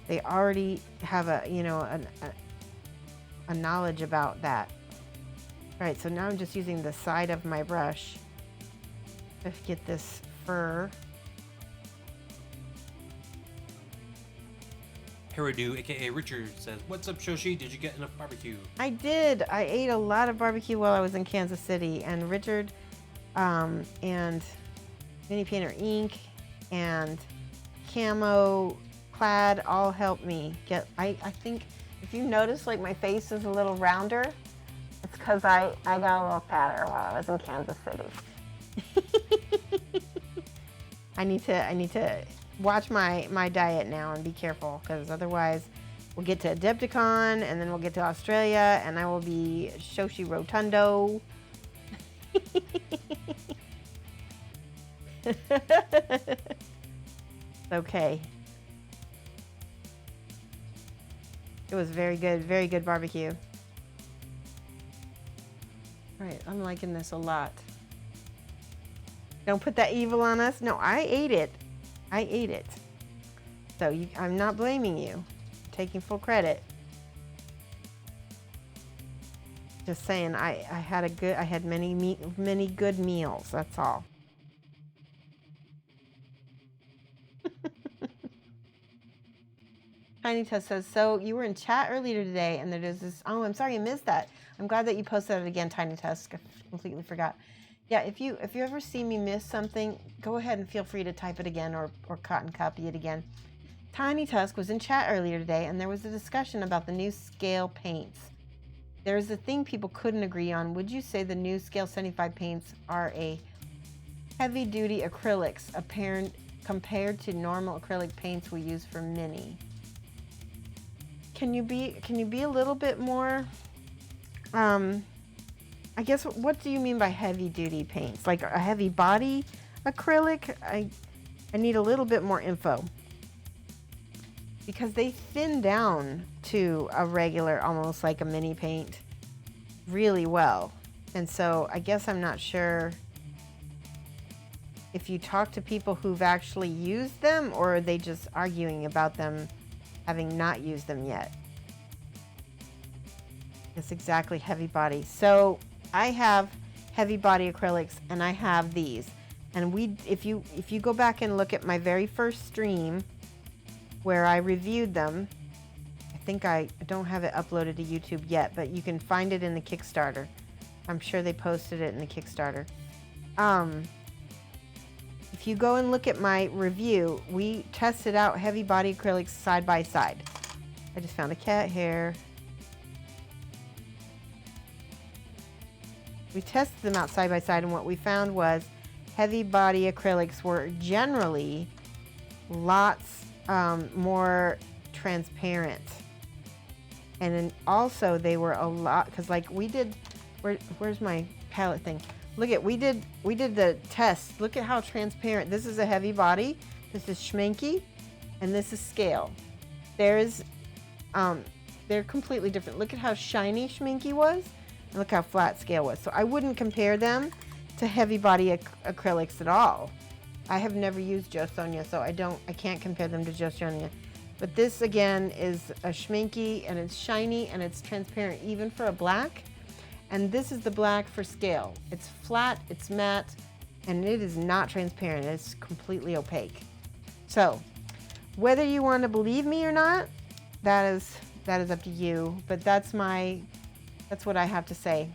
they already have a knowledge about that. All right, so now I'm just using the side of my brush to get this fur. Heridu, aka Richard, says, what's up, Shoshie? Did you get enough barbecue? I did. I ate a lot of barbecue while I was in Kansas City, and Richard and Mini Painter Ink and Camo Plaid all helped me get. I think if you notice, like, my face is a little rounder, it's because I got a little fatter while I was in Kansas City. I need to watch my diet now and be careful, because otherwise we'll get to Adepticon and then we'll get to Australia and I will be Shoshie Rotundo. Okay. It was very good barbecue. All right, I'm liking this a lot. Don't put that evil on us. No, I ate it. So I'm not blaming you. I'm taking full credit. Just saying, I had many good meals. That's all. Tiny Tess says, so you were in chat earlier today, and there's this. Oh, I'm sorry, I missed that. I'm glad that you posted it again, Tiny Tess. I completely forgot. Yeah, if you ever see me miss something, go ahead and feel free to type it again or cut and copy it again. Tiny Tusk was in chat earlier today, and there was a discussion about the new scale paints. There's a thing people couldn't agree on. Would you say the new scale 75 paints are a heavy-duty acrylics compared to normal acrylic paints we use for mini? Can you be a little bit more? I guess, what do you mean by heavy-duty paints? Like a heavy body acrylic? I need a little bit more info, because they thin down to a regular, almost like a mini paint, really well. And so I guess I'm not sure if you talk to people who've actually used them, or are they just arguing about them having not used them yet. It's exactly heavy body. So I have heavy body acrylics, and I have these. And if you go back and look at my very first stream, where I reviewed them. I think I don't have it uploaded to YouTube yet, but you can find it in the Kickstarter. I'm sure they posted it in the Kickstarter. If you go and look at my review, we tested out heavy body acrylics side by side. I just found a cat hair. We tested them out side by side, and what we found was heavy body acrylics were generally lots more transparent. And then also they were a lot, because like we did, where's my palette thing? Look at, we did the test. Look at how transparent. This is a heavy body, this is schminky, and this is scale. There's, they're completely different. Look at how shiny schminky was, and look how flat scale was. So I wouldn't compare them to heavy body acrylics at all. I have never used Jo Sonja, so I can't compare them to Jo Sonja. But this again is a schminky, and it's shiny, and it's transparent even for a black. And this is the black for scale. It's flat, it's matte, and it is not transparent. It's completely opaque. So whether you want to believe me or not, that is up to you. But that's what I have to say.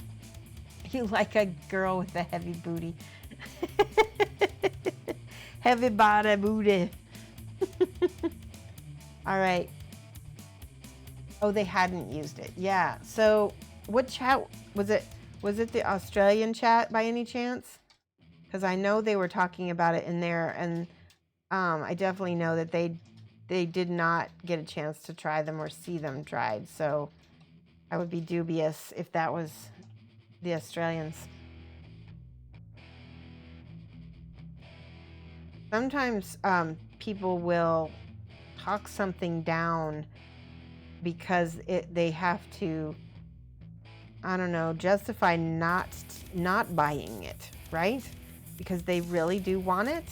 You like a girl with a heavy booty. Heavy body booty. All right. Oh, they hadn't used it. Yeah. So what chat was it? Was it the Australian chat by any chance? Because I know they were talking about it in there, and I definitely know that they did not get a chance to try them or see them tried. So I would be dubious if that was the Australians. Sometimes people will talk something down because they have to, I don't know, justify not buying it, right? Because they really do want it,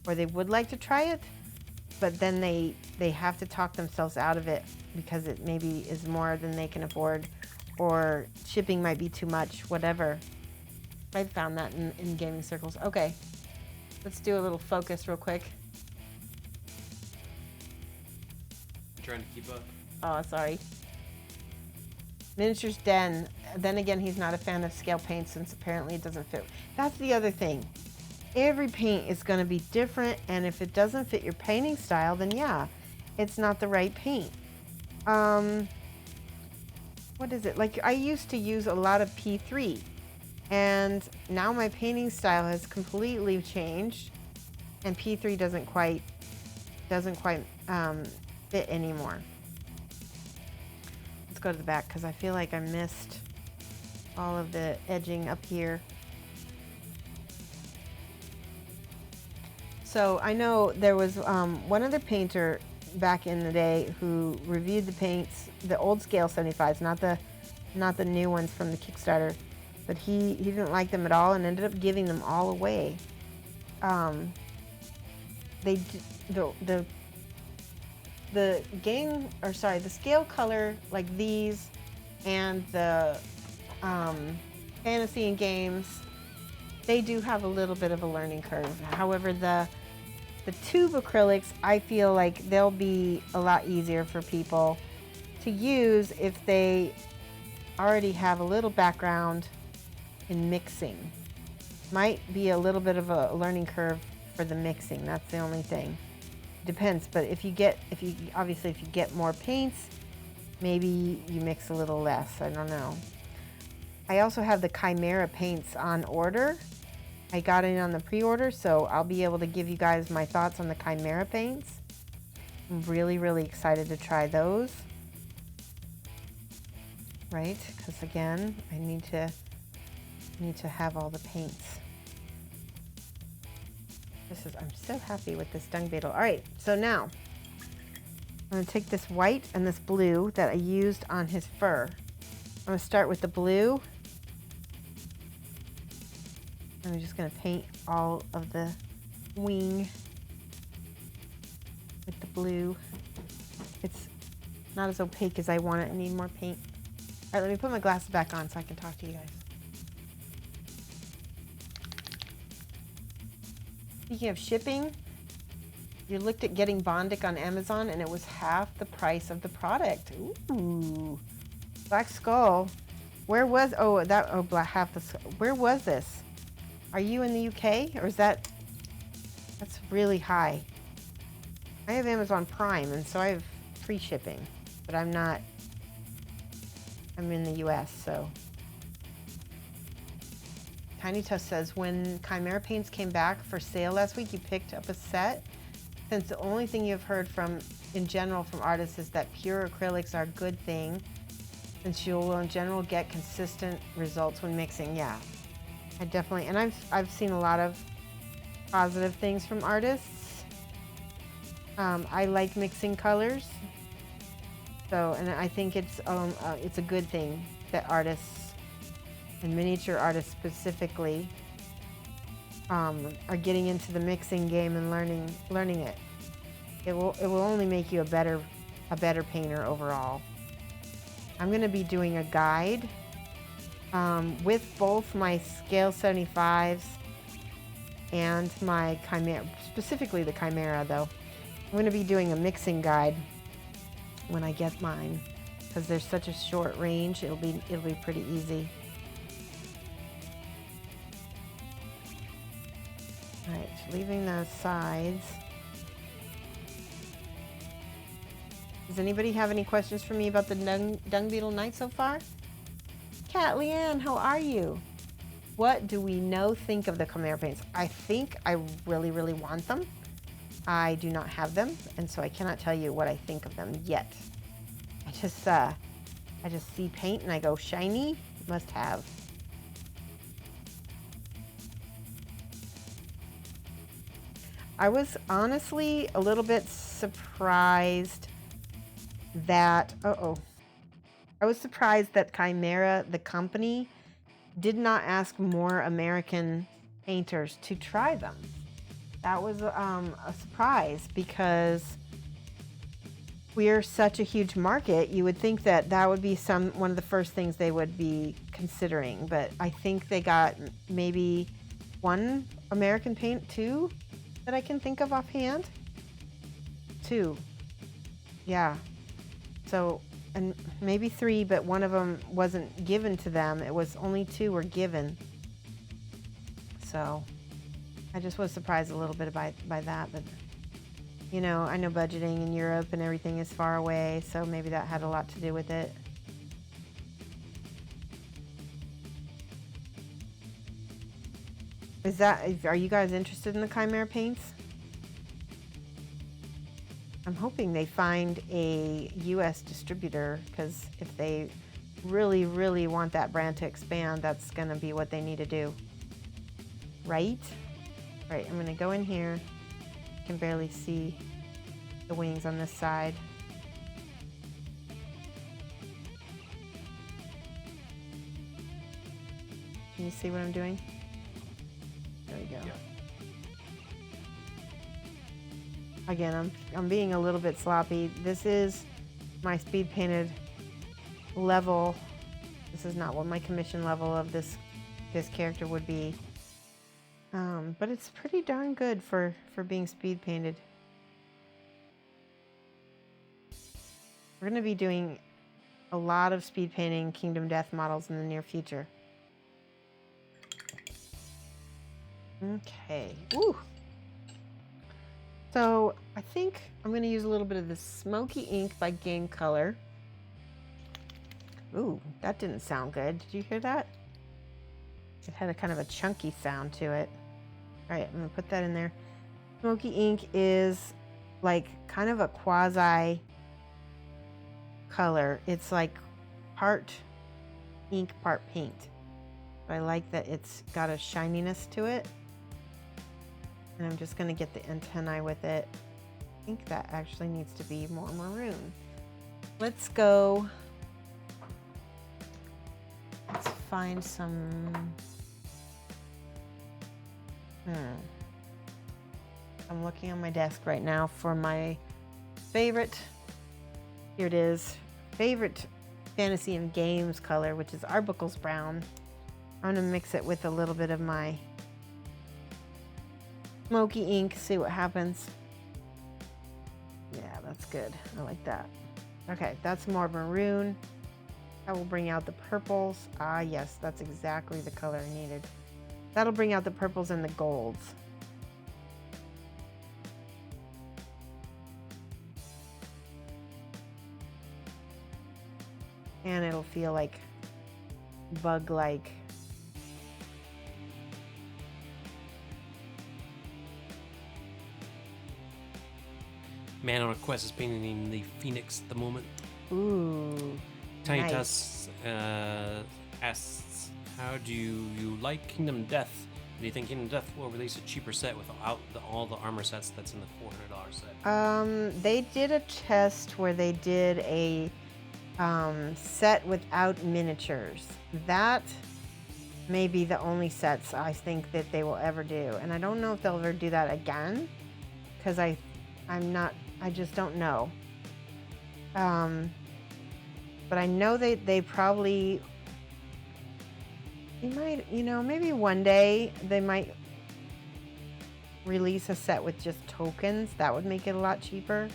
or they would like to try it, but then they have to talk themselves out of it because it maybe is more than they can afford, or shipping might be too much, whatever. I found that in gaming circles. Okay, let's do a little focus real quick. Trying to keep up. Oh, sorry. Miniatures Den. Then again, he's not a fan of scale paint since apparently it doesn't fit. That's the other thing. Every paint is going to be different, and if it doesn't fit your painting style, then yeah, it's not the right paint. What is it? Like, I used to use a lot of P3, and now my painting style has completely changed, and P3 doesn't quite fit anymore. Let's go to the back because I feel like I missed all of the edging up here. So I know there was one other painter back in the day who reviewed the paints, the old scale 75s, not the new ones from the Kickstarter, but he didn't like them at all and ended up giving them all away. The scale color, like these, and the fantasy and games, they do have a little bit of a learning curve. However, the tube acrylics, I feel like they'll be a lot easier for people to use if they already have a little background in mixing. Might be a little bit of a learning curve for the mixing. That's the only thing. Depends, but if you get more paints, maybe you mix a little less. I don't know. I also have the Chimera paints on order. I got it on the pre-order, so I'll be able to give you guys my thoughts on the Chimera paints. I'm really, really excited to try those. Right? Because again, I need to have all the paints. I'm so happy with this Dung Beetle. All right, so now I'm going to take this white and this blue that I used on his fur. I'm going to start with the blue. I'm just going to paint all of the wing with the blue. It's not as opaque as I want it. I need more paint. All right, let me put my glasses back on so I can talk to you guys. Speaking of shipping, You looked at getting Bondic on Amazon and it was half the price of the product. Ooh. Black Skull. Where was, where was this? Are you in the UK or is that's really high. I have Amazon Prime and so I have free shipping, but I'm in the US, so. Tiny Tuff says, when Chimera paints came back for sale last week, you picked up a set. Since the only thing you've heard in general from artists is that pure acrylics are a good thing, since you will in general get consistent results when mixing. Yeah, I definitely, and I've seen a lot of positive things from artists. I like mixing colors, so, and I think it's a good thing that artists and miniature artists specifically are getting into the mixing game and learning it. It will only make you a better painter overall. I'm going to be doing a guide with both my scale 75s and my Chimera, specifically the Chimera though. I'm going to be doing a mixing guide when I get mine because there's such a short range. It'll be pretty easy. All right, leaving the sides. Does anybody have any questions for me about the Dung Beetle Knight so far? Kat Leanne, how are you? What do we think of the Chimera paints? I think I really, really want them. I do not have them, and so I cannot tell you what I think of them yet. I just see paint and I go, shiny, must have. I was honestly a little bit surprised that, I was surprised that Chimera, the company, did not ask more American painters to try them. That was a surprise because we're such a huge market. You would think that would be one of the first things they would be considering, but I think they got maybe one American paint, two that I can think of offhand. Two. Yeah. So, and maybe three, but one of them wasn't given to them. It was only two were given. So, I just was surprised a little bit by that, but you know, I know budgeting in Europe and everything is far away, so maybe that had a lot to do with it. Are you guys interested in the Chimera paints? I'm hoping they find a US distributor, because if they really, really want that brand to expand, that's going to be what they need to do. Right? Right, I'm going to go in here. I can barely see the wings on this side. Can you see what I'm doing? There we go. Yeah. Again, I'm being a little bit sloppy. This is my speed painted level. This is not what my commission level of this character would be. But it's pretty darn good for being speed painted. We're going to be doing a lot of speed painting Kingdom Death models in the near future. Okay. Woo! So I think I'm going to use a little bit of the Smoky Ink by Game Color. Ooh, that didn't sound good. Did you hear that? It had a kind of a chunky sound to it. All right, I'm going to put that in there. Smoky Ink is like kind of a quasi color. It's like part ink, part paint. But I like that it's got a shininess to it. And I'm just going to get the antennae with it. I think that actually needs to be more maroon. Let's go. Let's find some. I'm looking on my desk right now for my favorite. Here it is. Favorite fantasy and games color, which is Arbuckle's Brown. I'm going to mix it with a little bit of my Smoky Ink, see what happens. that's good. I like that. Okay, that's more maroon. I will bring out the purples. Ah, yes, that's exactly the color I needed. That'll bring out the purples and the golds. And it'll feel like bug-like. Man on a quest is painting the phoenix at the moment. Ooh. Tiny Nice. Tuss asks, how do you like Kingdom Death? Do you think Kingdom Death will release a cheaper set without all the armor sets that's in the $400 set? They did a test where they did a set without miniatures. That may be the only sets I think that they will ever do. And I don't know if they'll ever do that again, because I just don't know. But I know they probably, they might, maybe one day they might release a set with just tokens. That would make it a lot cheaper.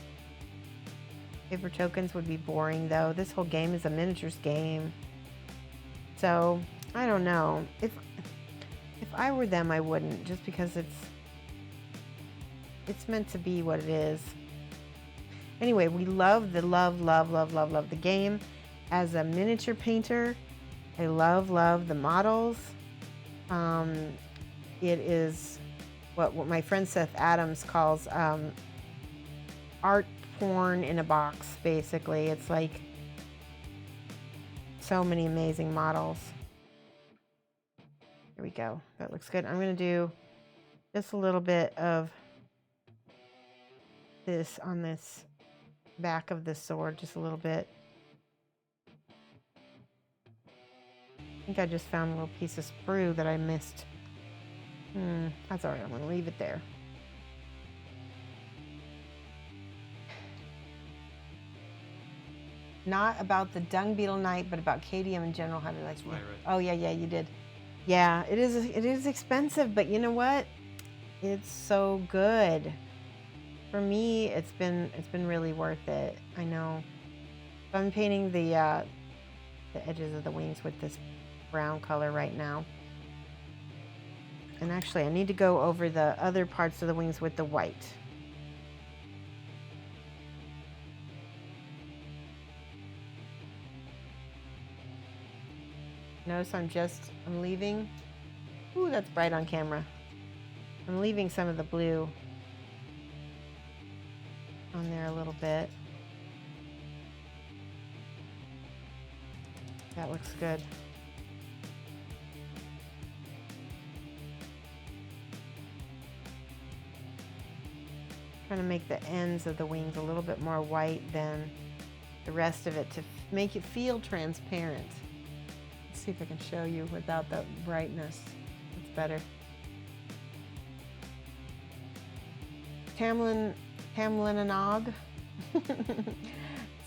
Paper tokens would be boring though. This whole game is a miniatures game. So, I don't know. If I were them, I wouldn't, just because it's meant to be what it is. Anyway, we love the game. As a miniature painter, I love the models. It is what my friend Seth Adams calls art porn in a box, basically. It's like so many amazing models. Here we go. That looks good. I'm going to do just a little bit of this on this back of the sword, just a little bit. I think I just found a little piece of sprue that I missed. That's all right. I'm going to leave it there. Not about the Dung Beetle Knight, but about KDM in general. How did I? That's what I read. Oh yeah, you did. Yeah, it is expensive, but you know what? It's so good. For me, it's been really worth it. I know. I'm painting the edges of the wings with this brown color right now. And actually, I need to go over the other parts of the wings with the white. Notice I'm leaving. Ooh, that's bright on camera. I'm leaving some of the blue on there a little bit. That looks good. Trying to make the ends of the wings a little bit more white than the rest of it to make it feel transparent. Let's see if I can show you without the brightness. It's better. Tamlin and Og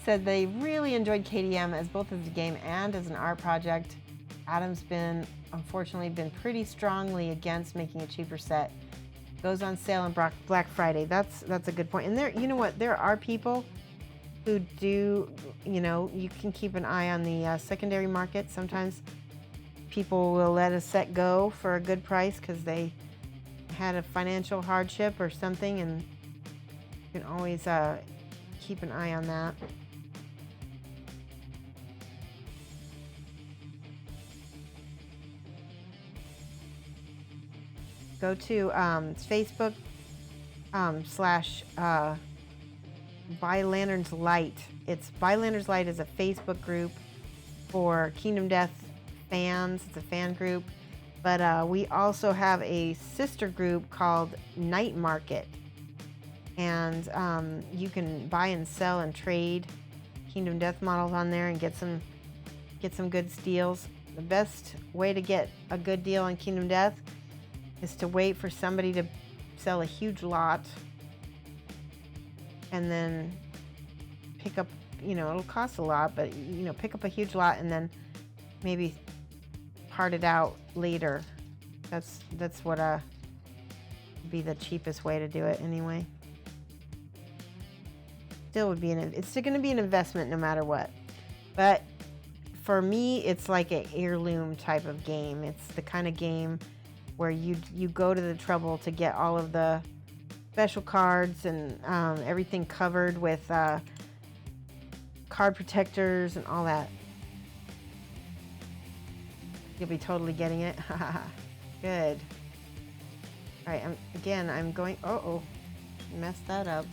said they really enjoyed KDM as both as a game and as an art project. Adam's unfortunately been pretty strongly against making a cheaper set. Goes on sale on Black Friday. That's a good point. And you know what? There are people who do, you can keep an eye on the secondary market. Sometimes people will let a set go for a good price because they had a financial hardship or something, and you can always keep an eye on that. Go to Facebook / Buy Lanterns Light. It's Buy Lanterns Light is a Facebook group for Kingdom Death fans. It's a fan group. But we also have a sister group called Night Market. And you can buy and sell and trade Kingdom Death models on there and get some good deals. The best way to get a good deal on Kingdom Death is to wait for somebody to sell a huge lot and then pick up, it'll cost a lot, but pick up a huge lot and then maybe part it out later. That's what be the cheapest way to do it anyway. still would be it's still going to be an investment no matter what. But for me, it's like an heirloom type of game. It's the kind of game where you go to the trouble to get all of the special cards and everything covered with card protectors and all that. You'll be totally getting it. Good. All right, I'm going, messed that up.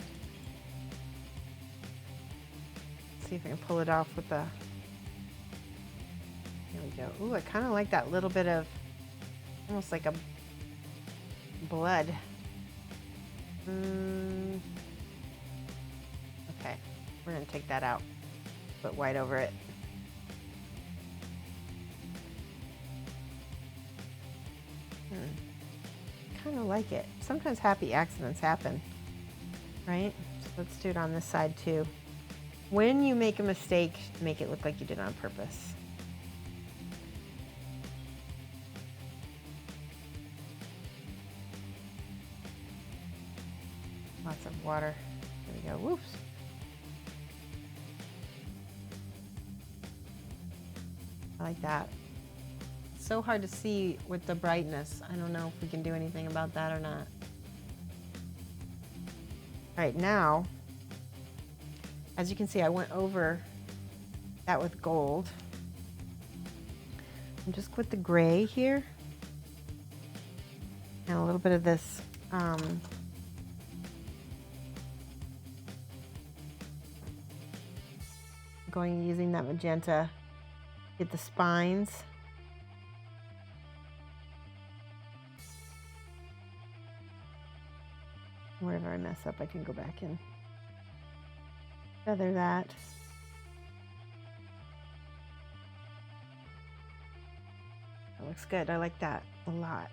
Let's see if I can pull it off with the, there we go. Ooh, I kind of like that little bit of, almost like a blood. Okay, we're gonna take that out, put white over it. Kind of like it. Sometimes happy accidents happen, right? So let's do it on this side too. When you make a mistake, make it look like you did it on purpose. Lots of water. There we go. Whoops. I like that. So hard to see with the brightness. I don't know if we can do anything about that or not. All right, now, as you can see, I went over that with gold. And just with the gray here, and a little bit of this using that magenta, get the spines. Wherever I mess up, I can go back and feather that. That looks good. I like that a lot.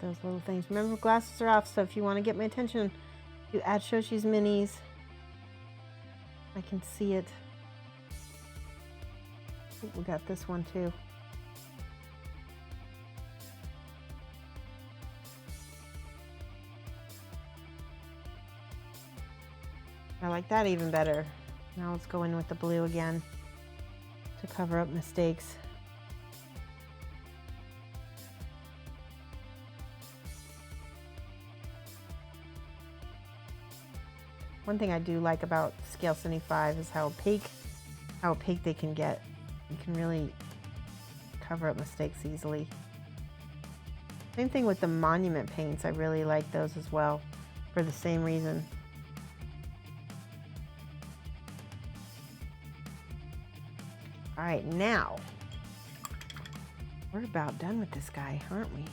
Those little things. Remember, glasses are off, so if you want to get my attention, you add Shoshie's minis. I can see it. Ooh, we got this one too. I like that even better. Now let's go in with the blue again to cover up mistakes. One thing I do like about Scale 75 is how opaque they can get. You can really cover up mistakes easily. Same thing with the monument paints. I really like those as well for the same reason. All right, now we're about done with this guy, aren't we?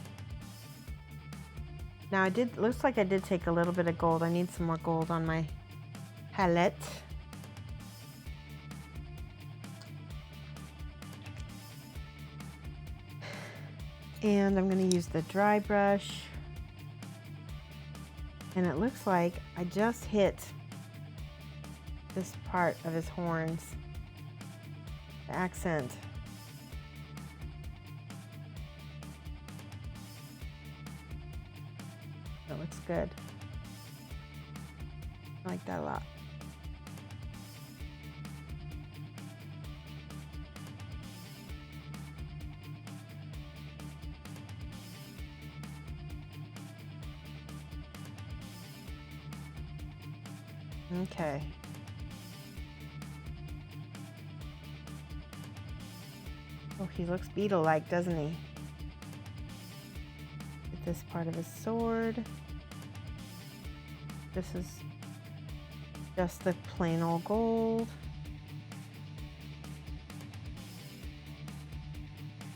Now looks like I did take a little bit of gold. I need some more gold on my palette. And I'm going to use the dry brush. And it looks like I just hit this part of his horns, the accent. That looks good. I like that a lot. Okay. Oh, he looks beetle-like, doesn't he? Get this part of his sword. This is just the plain old gold.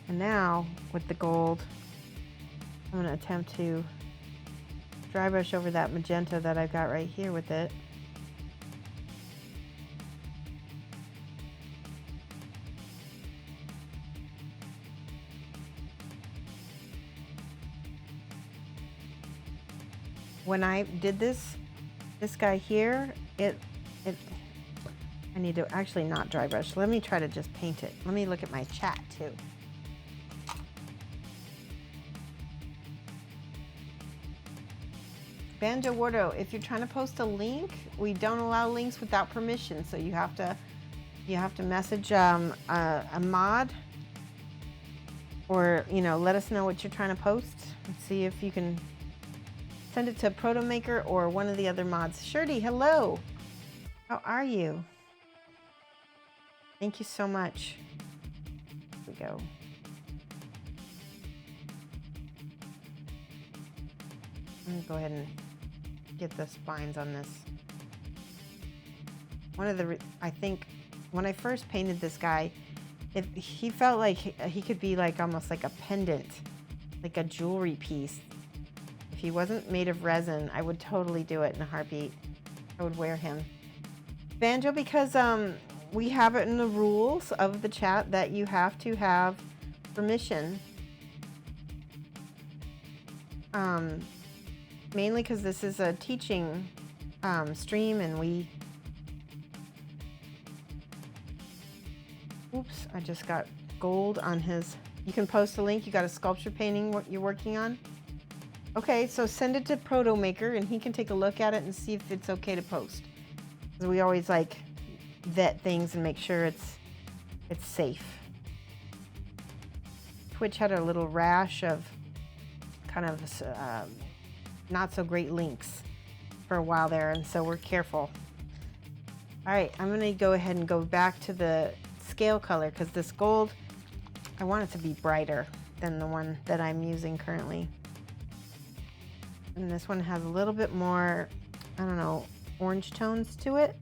And now, with the gold, I'm going to attempt to dry brush over that magenta that I've got right here with it. when I did this guy here, it I need to actually not dry brush. Let me try to just paint it. Let me look at my chat too. Banjo Wardo, if you're trying to post a link, we don't allow links without permission, so you have to message a mod, or let us know what you're trying to post and see if you can send it to Protomaker or one of the other mods. Shirley, hello. How are you? Thank you so much. Here we go. Let me go ahead and get the spines on this. I think when I first painted this guy, he felt like he could be like almost like a pendant, like a jewelry piece. If he wasn't made of resin, I would totally do it in a heartbeat. I would wear him. Banjo, because we have it in the rules of the chat that you have to have permission. Mainly because this is a teaching stream, and oops, I just got gold on his. You can post a link. You got a sculpture painting what you're working on? Okay, so send it to Protomaker, and he can take a look at it and see if it's okay to post. Because we always like vet things and make sure it's safe. Twitch had a little rash of kind of not so great links for a while there, and so we're careful. All right, I'm gonna go ahead and go back to the scale color, because this gold, I want it to be brighter than the one that I'm using currently. And this one has a little bit more, I don't know, orange tones to it.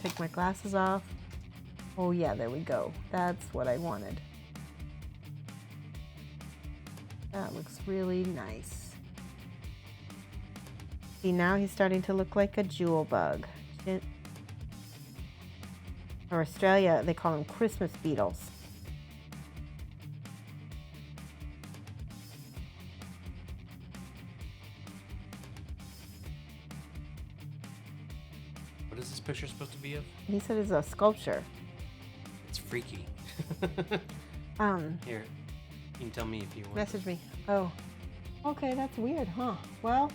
Take my glasses off. Oh yeah, there we go. That's what I wanted. That looks really nice. See, now he's starting to look like a jewel bug. Or Australia, they call them Christmas beetles. What is this picture supposed to be of? He said it's a sculpture. It's freaky. Here, you can tell me if you want. Message me. Oh. Okay, that's weird, huh? Well,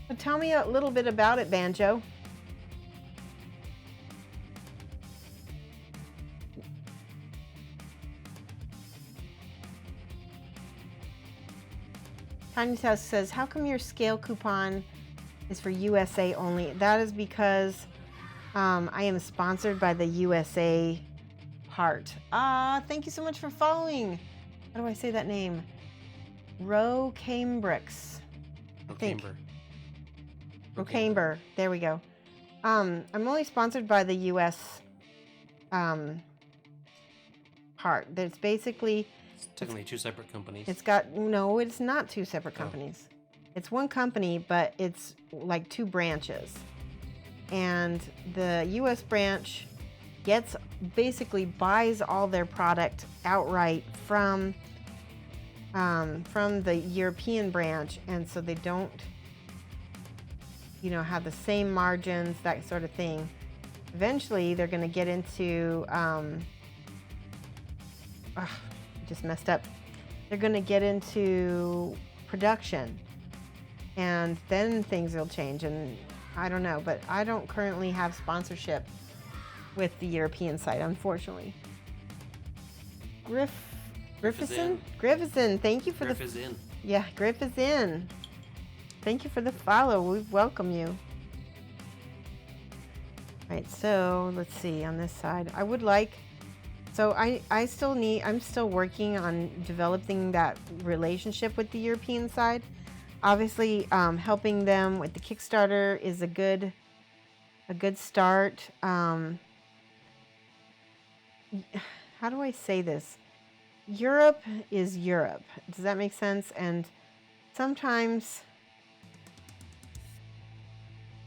so tell me a little bit about it, Banjo. Tiny's House says, how come your scale coupon is for USA only? That is because I am sponsored by the USA part. Thank you so much for following. How do I say that name? Rocambrix. Rocamber. There we go. I'm only sponsored by the US part. There's basically... It's technically two separate companies. No, it's not two separate companies. It's one company, but it's like two branches. And the US branch basically buys all their product outright from the European branch, and so they don't, have the same margins, that sort of thing. Eventually, they're going to get into, just messed up. They're going to get into production, and then things will change. And I don't know, but I don't currently have sponsorship with the European side, unfortunately. Griffison, thank you for Griff is in. Yeah, Griff is in. Thank you for the follow. We welcome you. All right, so let's see on this side. I would like. So I'm still working on developing that relationship with the European side. Obviously, helping them with the Kickstarter is a good start. How do I say this? Europe is Europe. Does that make sense? And sometimes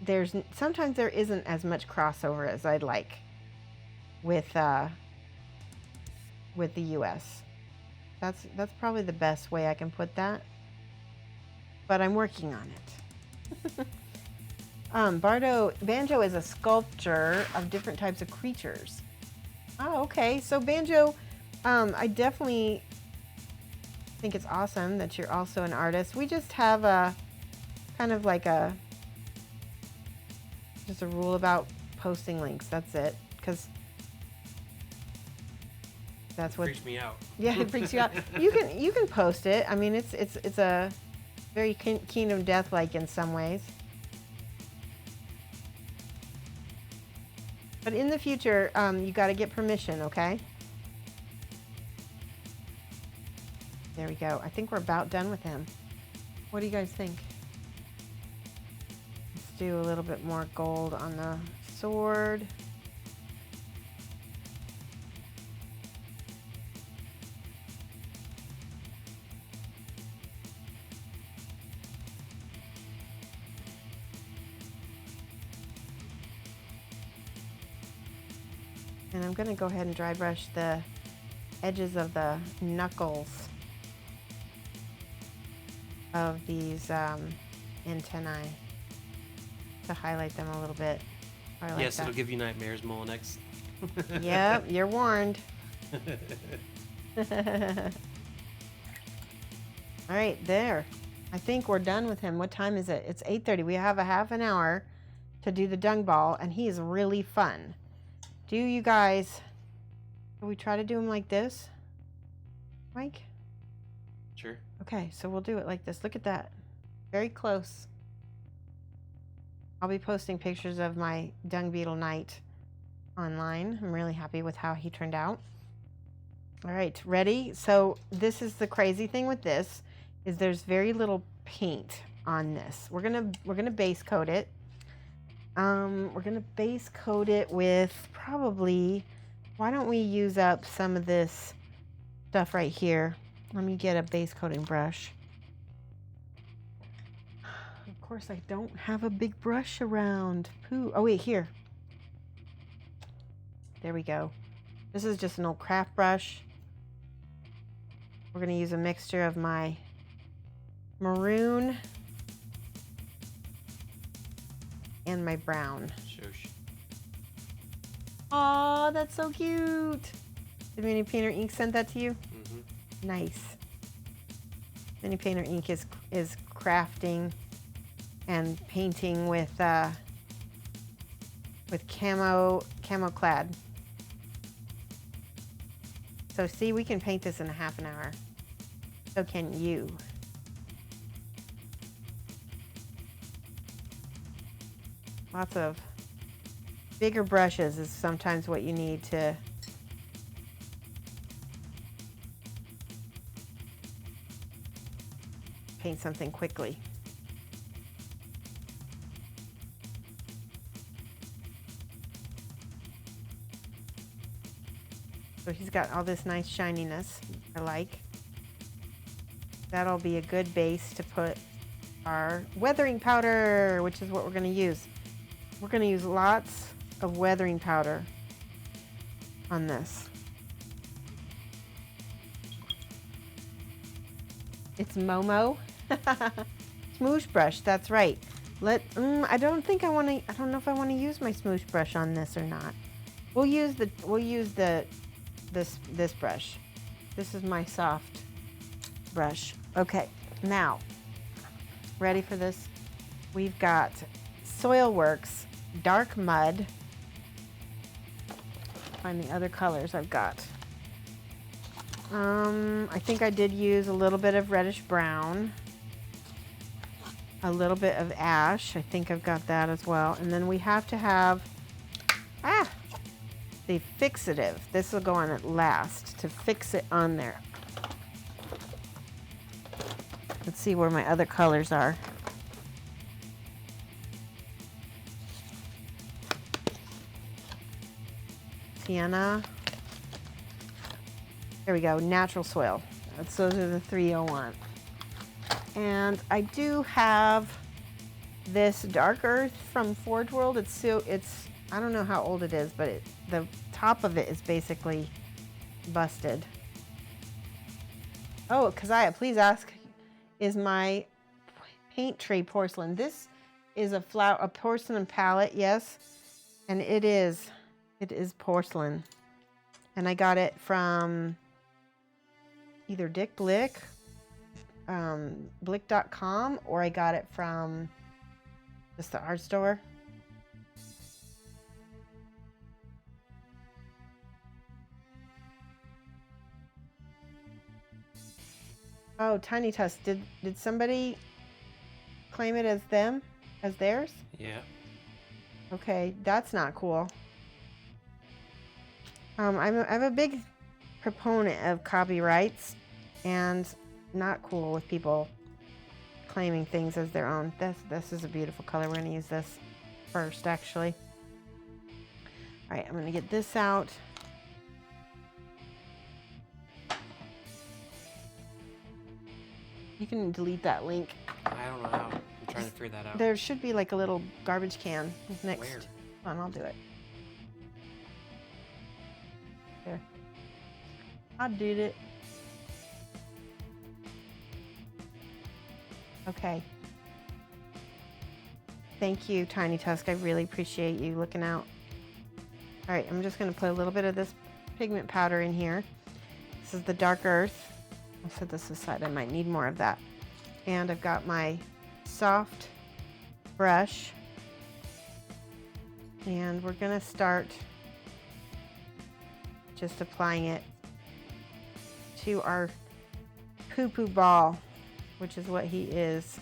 there isn't as much crossover as I'd like with the US. That's probably the best way I can put that. But I'm working on it. Banjo is a sculpture of different types of creatures. Oh, okay. So Banjo, I definitely think it's awesome that you're also an artist. We just have a kind of like just a rule about posting links. That's it. Because that's what freaks me out. Yeah, it freaks you out. You can post it. I mean, it's a very Kingdom Death like in some ways. But in the future, you got to get permission, okay? There we go. I think we're about done with him. What do you guys think? Let's do a little bit more gold on the sword. And I'm going to go ahead and dry brush the edges of the knuckles of these antennae to highlight them a little bit. I like Yes, that. it'll give you nightmares, Molinex. Yep, you're warned. All right, there. I think we're done with him. What time is it? It's 8:30. We have a half an hour to do the dung ball, and he is really fun. Do you guys, can we try to do him like this, Mike? Sure. Okay, so we'll do it like this. Look at that. Very close. I'll be posting pictures of my Dung Beetle Knight online. I'm really happy with how he turned out. All right, ready? So this is the crazy thing with this, is there's very little paint on this. We're gonna base coat it. We're gonna base coat it with probably, why don't we use up some of this stuff right here? Let me get a base coating brush. Of course, I don't have a big brush around. Pooh. Oh wait, here. There we go. This is just an old craft brush. We're gonna use a mixture of my maroon and my brown. Shoshie. Aw, that's so cute. Did Mini Painter Ink send that to you? Mm-hmm. Nice. Mini Painter Ink is crafting and painting with camo clad. So see, we can paint this in a half an hour. So can you. Lots of bigger brushes is sometimes what you need to paint something quickly. So he's got all this nice shininess I like. That'll be a good base to put our weathering powder, which is what we're going to use. We're going to use lots of weathering powder on this. It's Momo. Smoosh brush, that's right. I don't know if I want to use my smoosh brush on this or not. We'll use this brush. This is my soft brush. Okay, now, ready for this? We've got Soilworks Dark Mud. Find the other colors I've got. I think I did use a little bit of reddish brown, a little bit of ash. I think I've got that as well. And then we have to have the fixative. This will go on at last to fix it on there. Let's see where my other colors are. Sienna. There we go, natural soil. Those are the three I want. And I do have this dark earth from Forge World. It's I don't know how old it is, but the top of it is basically busted. Oh, Keziah, please ask, is my paint tray porcelain? This is a porcelain palette, yes, and it is porcelain, and I got it from either Dick Blick, blick.com, or I got it from just the art store. Oh, Tiny Tusk, did somebody claim it as theirs? Yeah. Okay, that's not cool. I'm a big proponent of copyrights, and not cool with people claiming things as their own. This is a beautiful color. We're gonna use this first, actually. All right, I'm gonna get this out. You can delete that link. I don't know how. I'm trying to figure that out. There should be like a little garbage can next. Where? Hold on, I'll do it. There. I did it. Okay. Thank you, Tiny Tusk. I really appreciate you looking out. All right, I'm just going to put a little bit of this pigment powder in here. This is the Dark Earth. I'll set this aside. I might need more of that. And I've got my soft brush. And we're going to start just applying it to our poo-poo ball, which is what he is.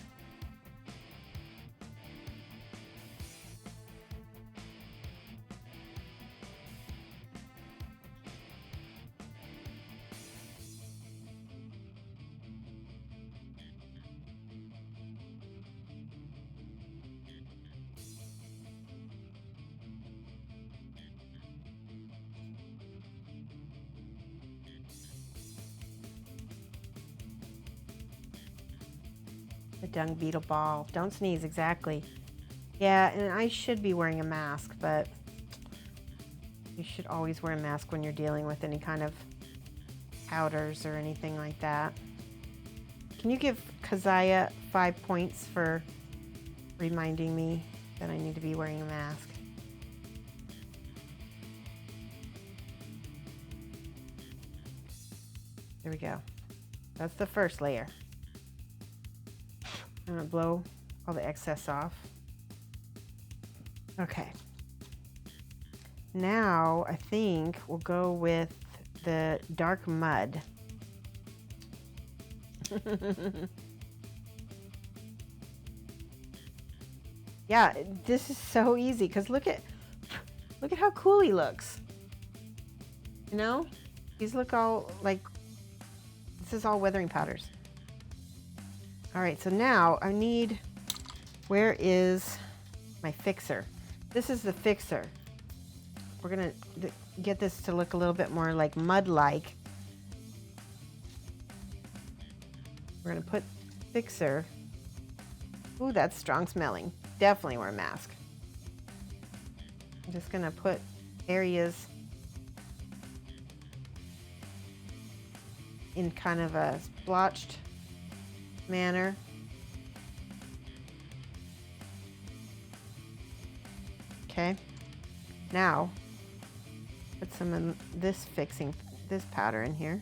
The Dung Beetle ball. Don't sneeze, exactly. Yeah, and I should be wearing a mask, but you should always wear a mask when you're dealing with any kind of powders or anything like that. Can you give Keziah 5 points for reminding me that I need to be wearing a mask? There we go. That's the first layer. I'm gonna blow all the excess off. Okay. Now I think we'll go with the dark mud. Yeah, this is so easy because look at how cool he looks. You know, these look all like, this is all weathering powders. All right, so now I need, where is my fixer? This is the fixer. We're gonna get this to look a little bit more like mud-like. We're gonna put fixer. Ooh, that's strong smelling. Definitely wear a mask. I'm just gonna put areas in kind of a splotched manner. Okay, now put some of this powder in here.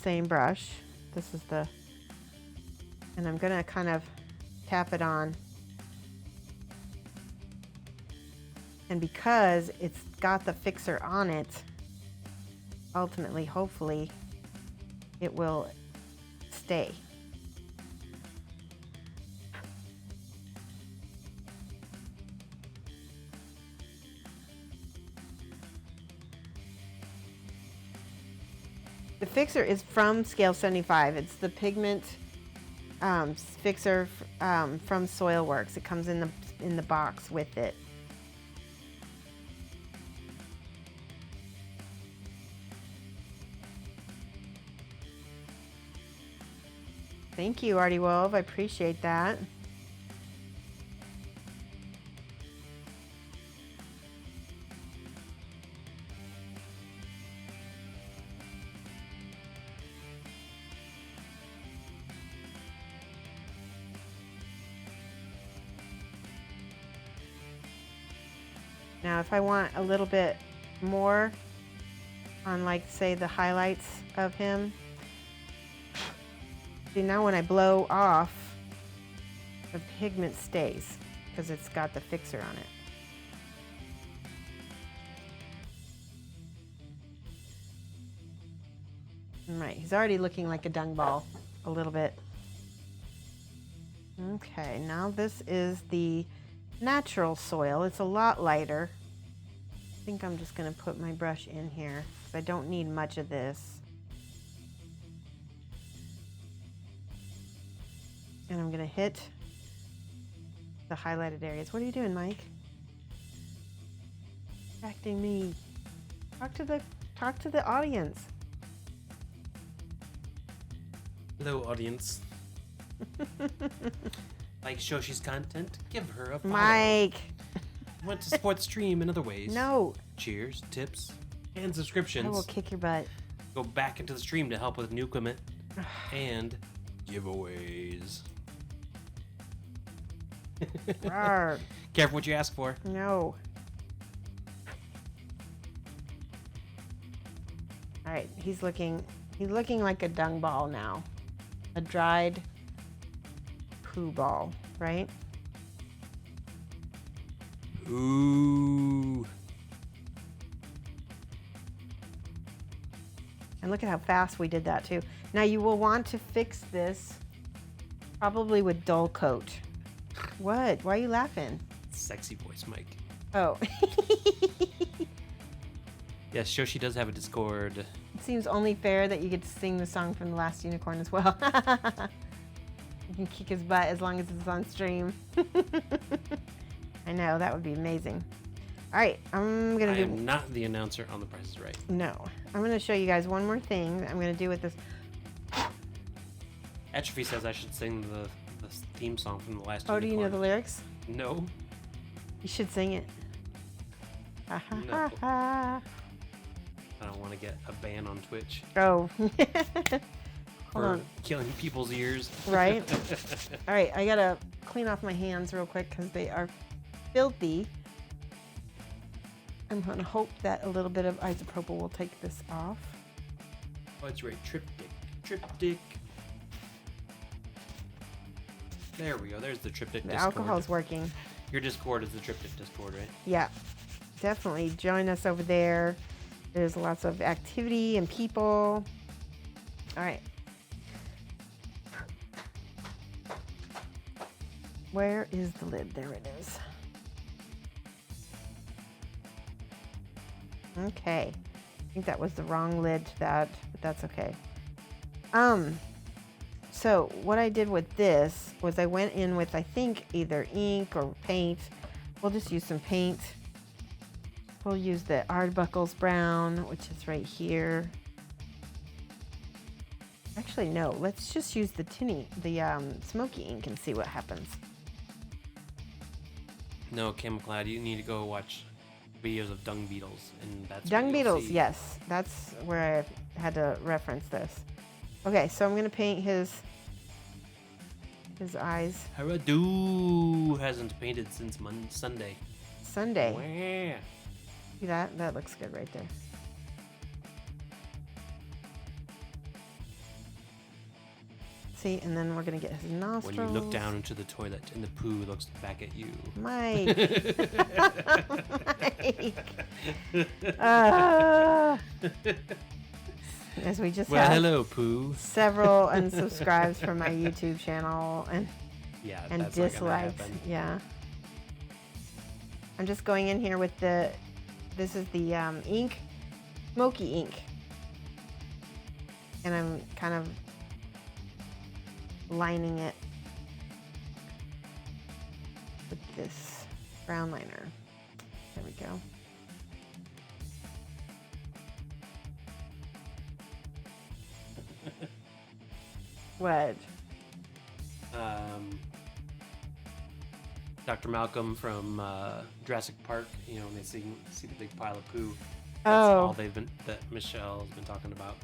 Same brush. This is the, and I'm gonna kind of tap it on. And because it's got the fixer on it, ultimately, hopefully, it will stay. The fixer is from Scale 75. It's the pigment fixer from Soilworks. It comes in the box with it. Thank you, Artie Wolf. I appreciate that. Now, if I want a little bit more on, like, say, the highlights of him, see, now when I blow off, the pigment stays because it's got the fixer on it. Right, he's already looking like a dung ball a little bit. Okay, now this is the natural soil. It's a lot lighter. I think I'm just going to put my brush in here because I don't need much of this. And I'm going to hit the highlighted areas. What are you doing, Mike? Distracting me. Talk to the audience. Hello, audience. Like Shoshie's content? Give her a follow. Mike. Want to support the stream in other ways? No. Cheers, tips, and subscriptions. I will kick your butt. Go back into the stream to help with new equipment and giveaways. Rawr. Careful what you ask for. No. All right, he's looking like a dung ball now. A dried poo ball, right? Ooh. And look at how fast we did that too. Now you will want to fix this probably with dull coat. What? Why are you laughing? Sexy voice, Mike. Oh. Yes, Shoshie does have a Discord. It seems only fair that you get to sing the song from The Last Unicorn as well. You can kick his butt as long as it's on stream. I know, that would be amazing. All right, I am not the announcer on The Price is Right. No, I'm gonna show you guys one more thing that I'm gonna do with this. Atrophy says I should sing the theme song from The Last Oh, Unicorn. do you know the lyrics? No. You should sing it. Ha ha No. ha ha. I don't want to get a ban on Twitch Oh. Hold for on. killing people's ears. Right? All right, I gotta clean off my hands real quick because they are filthy. I'm gonna hope that a little bit of isopropyl will take this off. Oh, that's right. Triptych. Triptych. There we go. There's the Triptych The Discord. alcohol's working. Your Discord is the Triptych Discord, right? Yeah, definitely join us over there. There's lots of activity and people. All right. Where is the lid? There it is. Okay. I think that was the wrong lid to that, but that's okay. So what I did with this was I went in with, I think, either ink or paint. We'll just use some paint. We'll use the Arbuckle's brown, which is right here. Actually, no. Let's just use the smoky ink and see what happens. No, Camouflage, you need to go watch videos of dung beetles, and that's Dung what you'll beetles, see. yes. That's where I had to reference this. Okay, so I'm gonna paint his eyes. Haradu hasn't painted since Sunday. Sunday. Wah. See that? That looks good right there. See, and then we're gonna get his nostrils. When you look down into the toilet and the poo looks back at you. Mike. Mike. As we just Well, had hello, poo. several unsubscribes from my YouTube channel and Yeah, and that's not gonna dislikes. happen. Yeah. I'm just going in here with this is the ink, smoky ink. And I'm kind of lining it with this brown liner. There we go. What? Dr. Malcolm from Jurassic Park, you know, when they see the big pile of poo. That's Oh. all that Michelle's been talking about.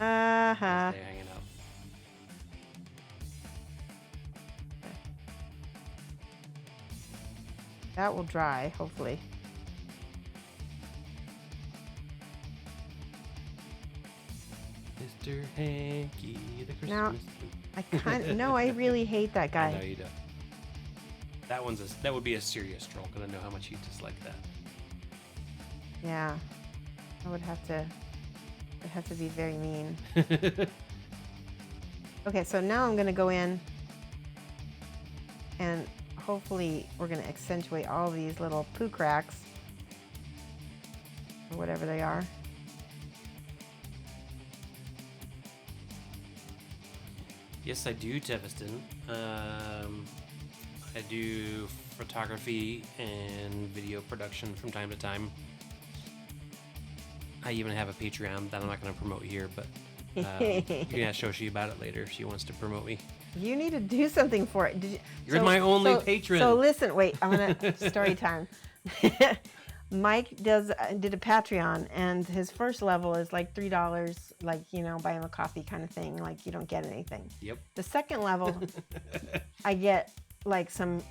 Uh-huh. They're hanging out. That will dry, hopefully. Mr. Hanky, the Christmas Now, tree. I kind of, no, I really hate that I know guy. you do. That would be a serious troll because I know how much you dislike that. Yeah. I would have to be very mean. Okay, so now I'm going to go in and hopefully we're going to accentuate all these little poo cracks or whatever they are. Yes, I do, Teviston. I do photography and video production from time to time. I even have a Patreon that I'm not going to promote here, but you can ask Shoshie about it later if she wants to promote me. You need to do something for it. You're my only patron. So listen, wait, I'm gonna story time. Mike did a Patreon, and his first level is like $3, like, you know, buy him a coffee kind of thing. Like, you don't get anything. Yep. The second level, I get like some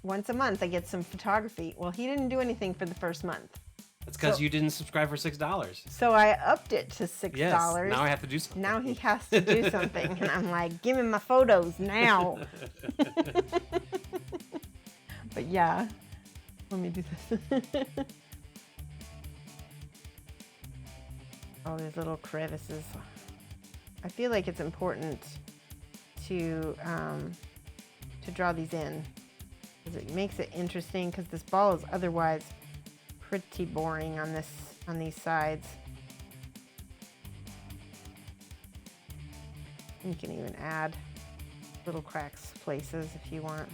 once a month. I get some photography. Well, he didn't do anything for the first month. That's because you didn't subscribe for $6. So I upped it to $6. Yes, now I have to do something. Now he has to do something. And I'm like, give me my photos now. But yeah, let me do this. All these little crevices. I feel like it's important to draw these in, because it makes it interesting, because this ball is otherwise pretty boring on these sides. You can even add little cracks places if you want.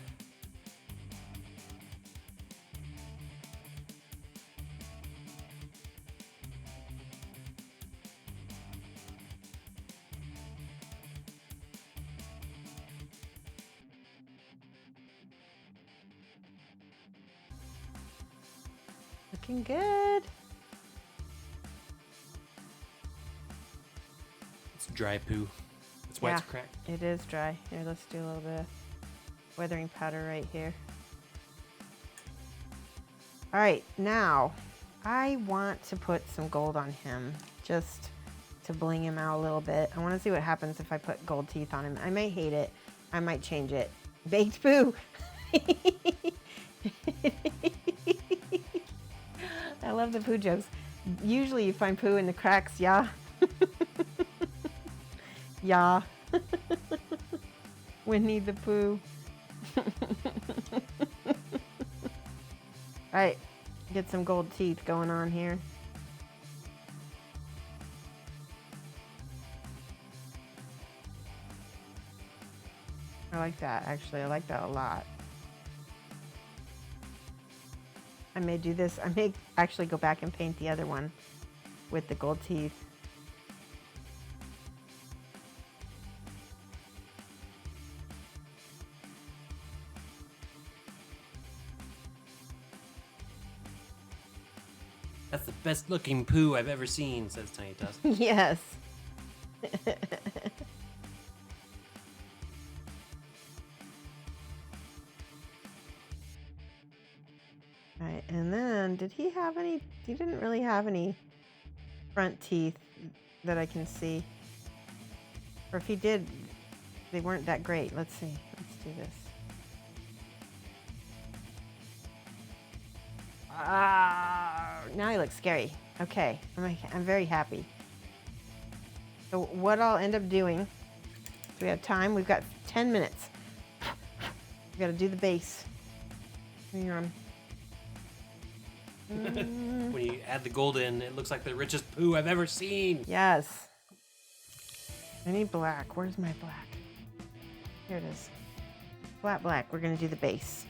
Looking good. It's dry poo. That's why it's cracked. It is dry. Here, let's do a little bit of weathering powder right here. All right, now I want to put some gold on him just to bling him out a little bit. I want to see what happens if I put gold teeth on him. I might hate it. I might change it. Baked poo. I love the poo jokes. Usually you find poo in the cracks, yeah. Yeah. Winnie the Pooh. Alright, get some gold teeth going on here. I like that, actually. I like that a lot. I may do this. I may actually go back and paint the other one with the gold teeth. That's the best looking poo I've ever seen, says Tiny Tusk. Yes. Alright, and then did he have any? He didn't really have any front teeth that I can see. Or if he did, they weren't that great. Let's see. Let's do this. Now he looks scary. Okay, I'm very happy. So what I'll end up doing, so we have time, we've got 10 minutes. We gotta do the base. Hang on. When you add the gold in, it looks like the richest poo I've ever seen. Yes. I need black. Where's my black? Here it is. Flat black. We're gonna do the base.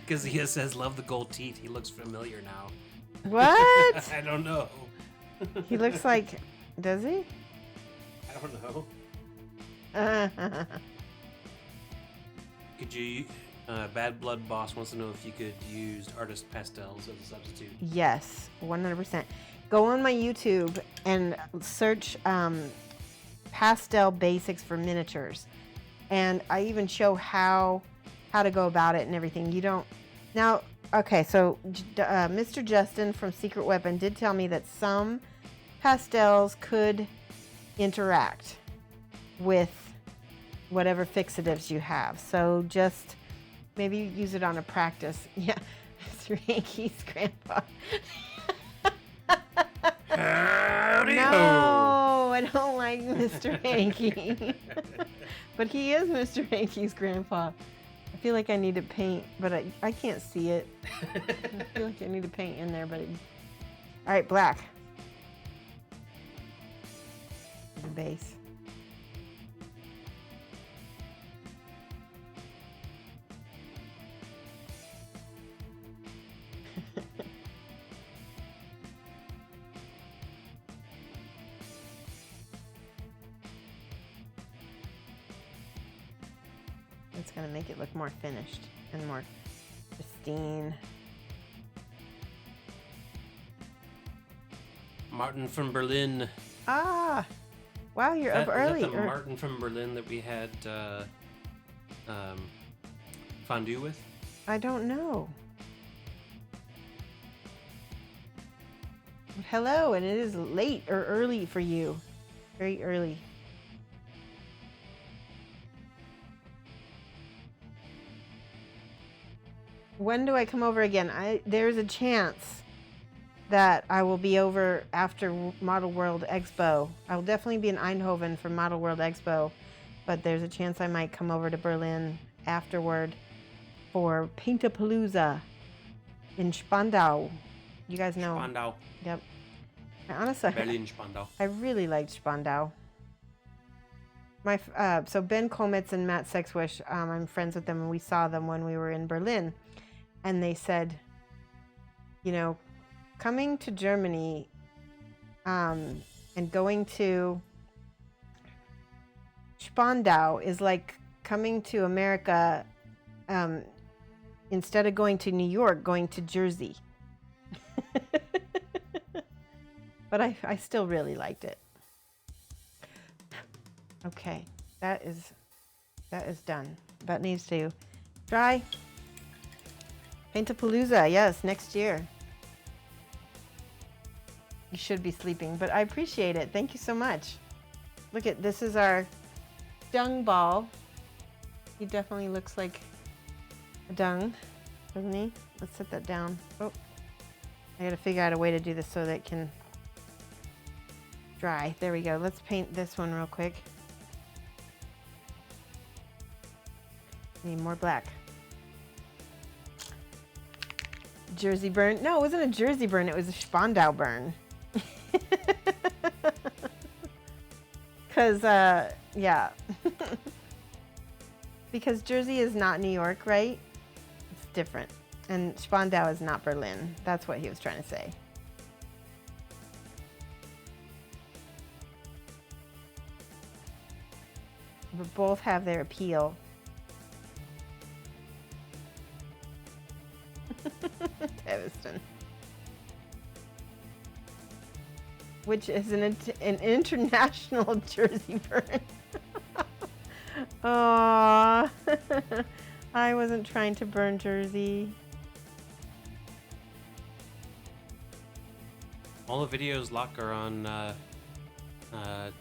Because he says, love the gold teeth. He looks familiar now. What? I don't know. He looks like, does he? I don't know. Could you, Bad Blood Boss wants to know if you could use artist pastels as a substitute. Yes, 100%. Go on my YouTube and search pastel basics for miniatures. And I even show how to go about it and everything. You don't, now, okay, so Mr. Justin from Secret Weapon did tell me that some pastels could interact with whatever fixatives you have. So just maybe use it on a practice. Yeah, Mr. Hanky's grandpa. Howdy ho! No, I don't like Mr. Hanky. But he is Mr. Hanky's grandpa. I feel like I need to paint, but I can't see it. I feel like I need to paint in there, but... All right, black. The base. It's going to make it look more finished and more pristine. Martin from Berlin. Ah! Wow, you're up early. Is that the Martin from Berlin that we had fondue with? I don't know. Hello, and it is late or early for you. Very early. When do I come over again? There's a chance that I will be over after Model World Expo. I will definitely be in Eindhoven for Model World Expo, but there's a chance I might come over to Berlin afterward for Paintapalooza in Spandau. You guys know? Spandau. Yep. Honestly, Berlin Spandau. I really liked Spandau. So Ben Kometz and Matt Sexwish, I'm friends with them, and we saw them when we were in Berlin. And they said, you know, coming to Germany and going to Spandau is like coming to America instead of going to New York, going to Jersey. But I still really liked it. Okay, that is done. That needs to dry. Paintapalooza, yes, next year. You should be sleeping, but I appreciate it. Thank you so much. Look at this is our dung ball. He definitely looks like a dung, doesn't he? Let's set that down. Oh, I gotta figure out a way to do this so that it can dry. There we go. Let's paint this one real quick. Need more black. Jersey burn. No, it wasn't a Jersey burn. It was a Spandau burn. Because, yeah. Because Jersey is not New York, right? It's different. And Spandau is not Berlin. That's what he was trying to say. But both have their appeal. Teviston. Which is an international Jersey burn. Aww. I wasn't trying to burn Jersey. All the videos, Locke, are on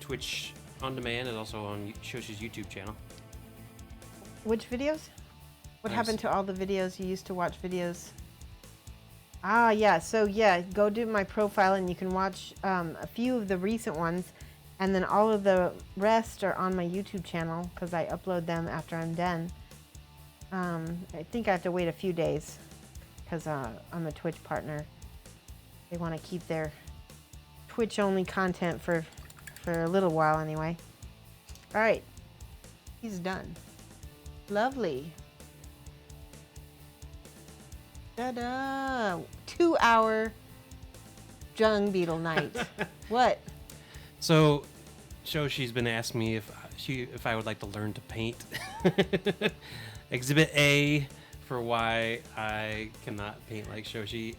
Twitch on demand and also on Shoshie's YouTube channel. Which videos? What Nice. happened to all the videos you used to watch videos? Ah, yeah. So, yeah, go to my profile and you can watch a few of the recent ones. And then all of the rest are on my YouTube channel because I upload them after I'm done. I think I have to wait a few days because I'm a Twitch partner. They want to keep their Twitch-only content for a little while anyway. All right. He's done. Lovely. Ta-da! 2-hour Dung Beetle night. What? So, Shoshie's been asking me if I would like to learn to paint. Exhibit A for why I cannot paint like Shoshie.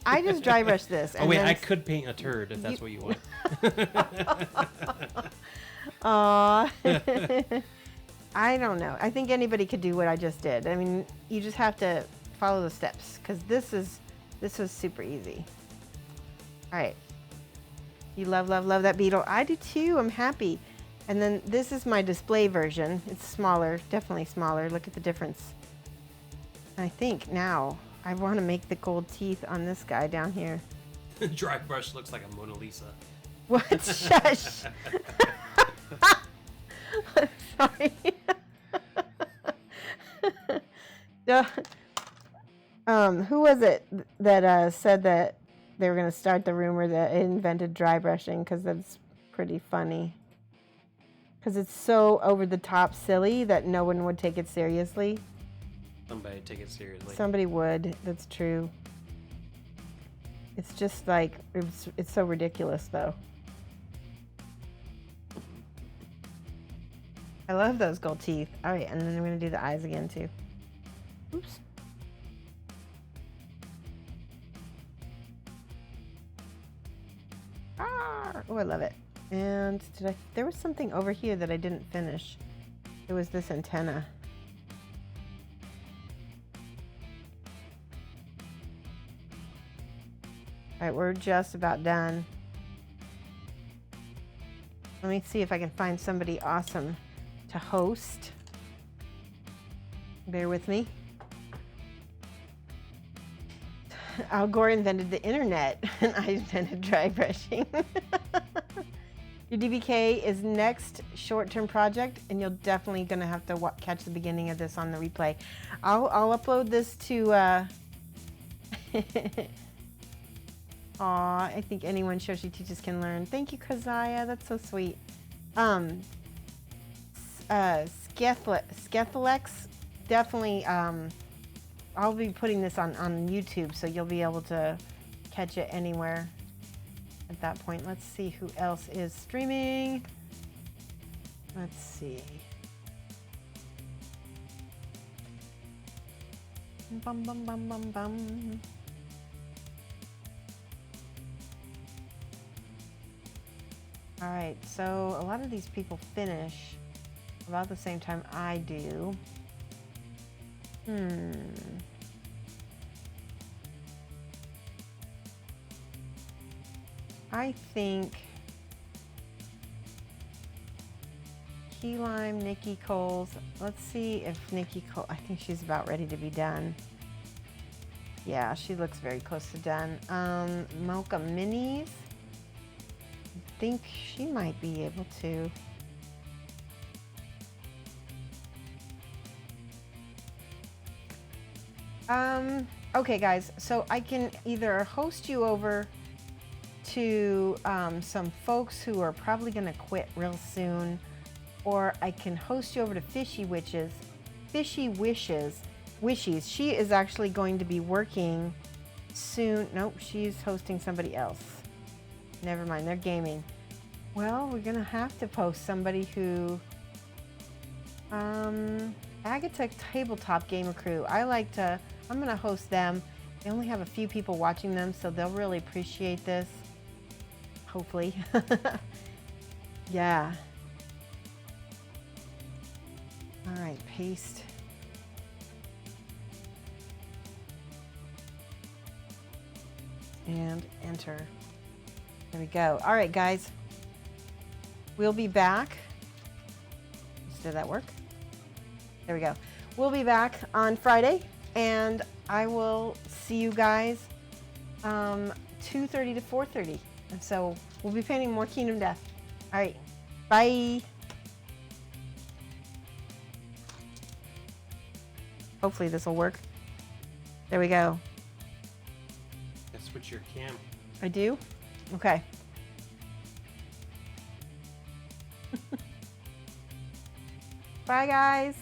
I just dry brush this. Oh wait, I could paint a turd if that's what you want. Aww. I don't know. I think anybody could do what I just did. I mean, you just have to follow the steps because this was super easy. All right. You love, love, love that beetle. I do too. I'm happy. And then this is my display version. It's smaller, definitely smaller. Look at the difference. I think now I want to make the gold teeth on this guy down here. Dry brush looks like a Mona Lisa. What? Shush. I'm sorry. Who was it that said that they were going to start the rumor that it invented dry brushing? Because that's pretty funny. Because it's so over the top silly that no one would take it seriously. Somebody take it seriously. Somebody would. That's true. It's just like, it's so ridiculous though. I love those gold teeth. All right, and then I'm going to do the eyes again too. Oops. Oh, I love it. And there was something over here that I didn't finish. It was this antenna. All right, we're just about done. Let me see if I can find somebody awesome to host. Bear with me. Al Gore invented the internet, and I invented dry brushing. Your DBK is next short-term project, and you're definitely going to have to catch the beginning of this on the replay. I'll upload this to... Aw, I think anyone Shoshie teaches can learn. Thank you, Keziah. That's so sweet. Skethlex, definitely... I'll be putting this on YouTube, so you'll be able to catch it anywhere at that point. Let's see who else is streaming. Let's see. Bum, bum, bum, bum, bum. All right, so a lot of these people finish about the same time I do. I think Key Lime, Nikki Coles. Let's see if Nikki Cole, I think she's about ready to be done. Yeah, she looks very close to done. Mocha Minis. I think she might be able to. Okay guys, so I can either host you over to some folks who are probably gonna quit real soon, or I can host you over to Fishy Wishes. She is actually going to be working soon. Nope, she's hosting somebody else. Never mind, they're gaming. Well, we're gonna have to post somebody who Agatha Tabletop Gamer Crew. I'm gonna host them. They only have a few people watching them, so they'll really appreciate this. Hopefully. Yeah. All right, paste. And enter. There we go. All right, guys. We'll be back. Did that work? There we go. We'll be back on Friday, and I will see you guys 2:30 to 4:30. And so we'll be painting more Kingdom Death. All right. Bye. Hopefully this will work. There we go. Switch your cam. I do? Okay. Bye, guys.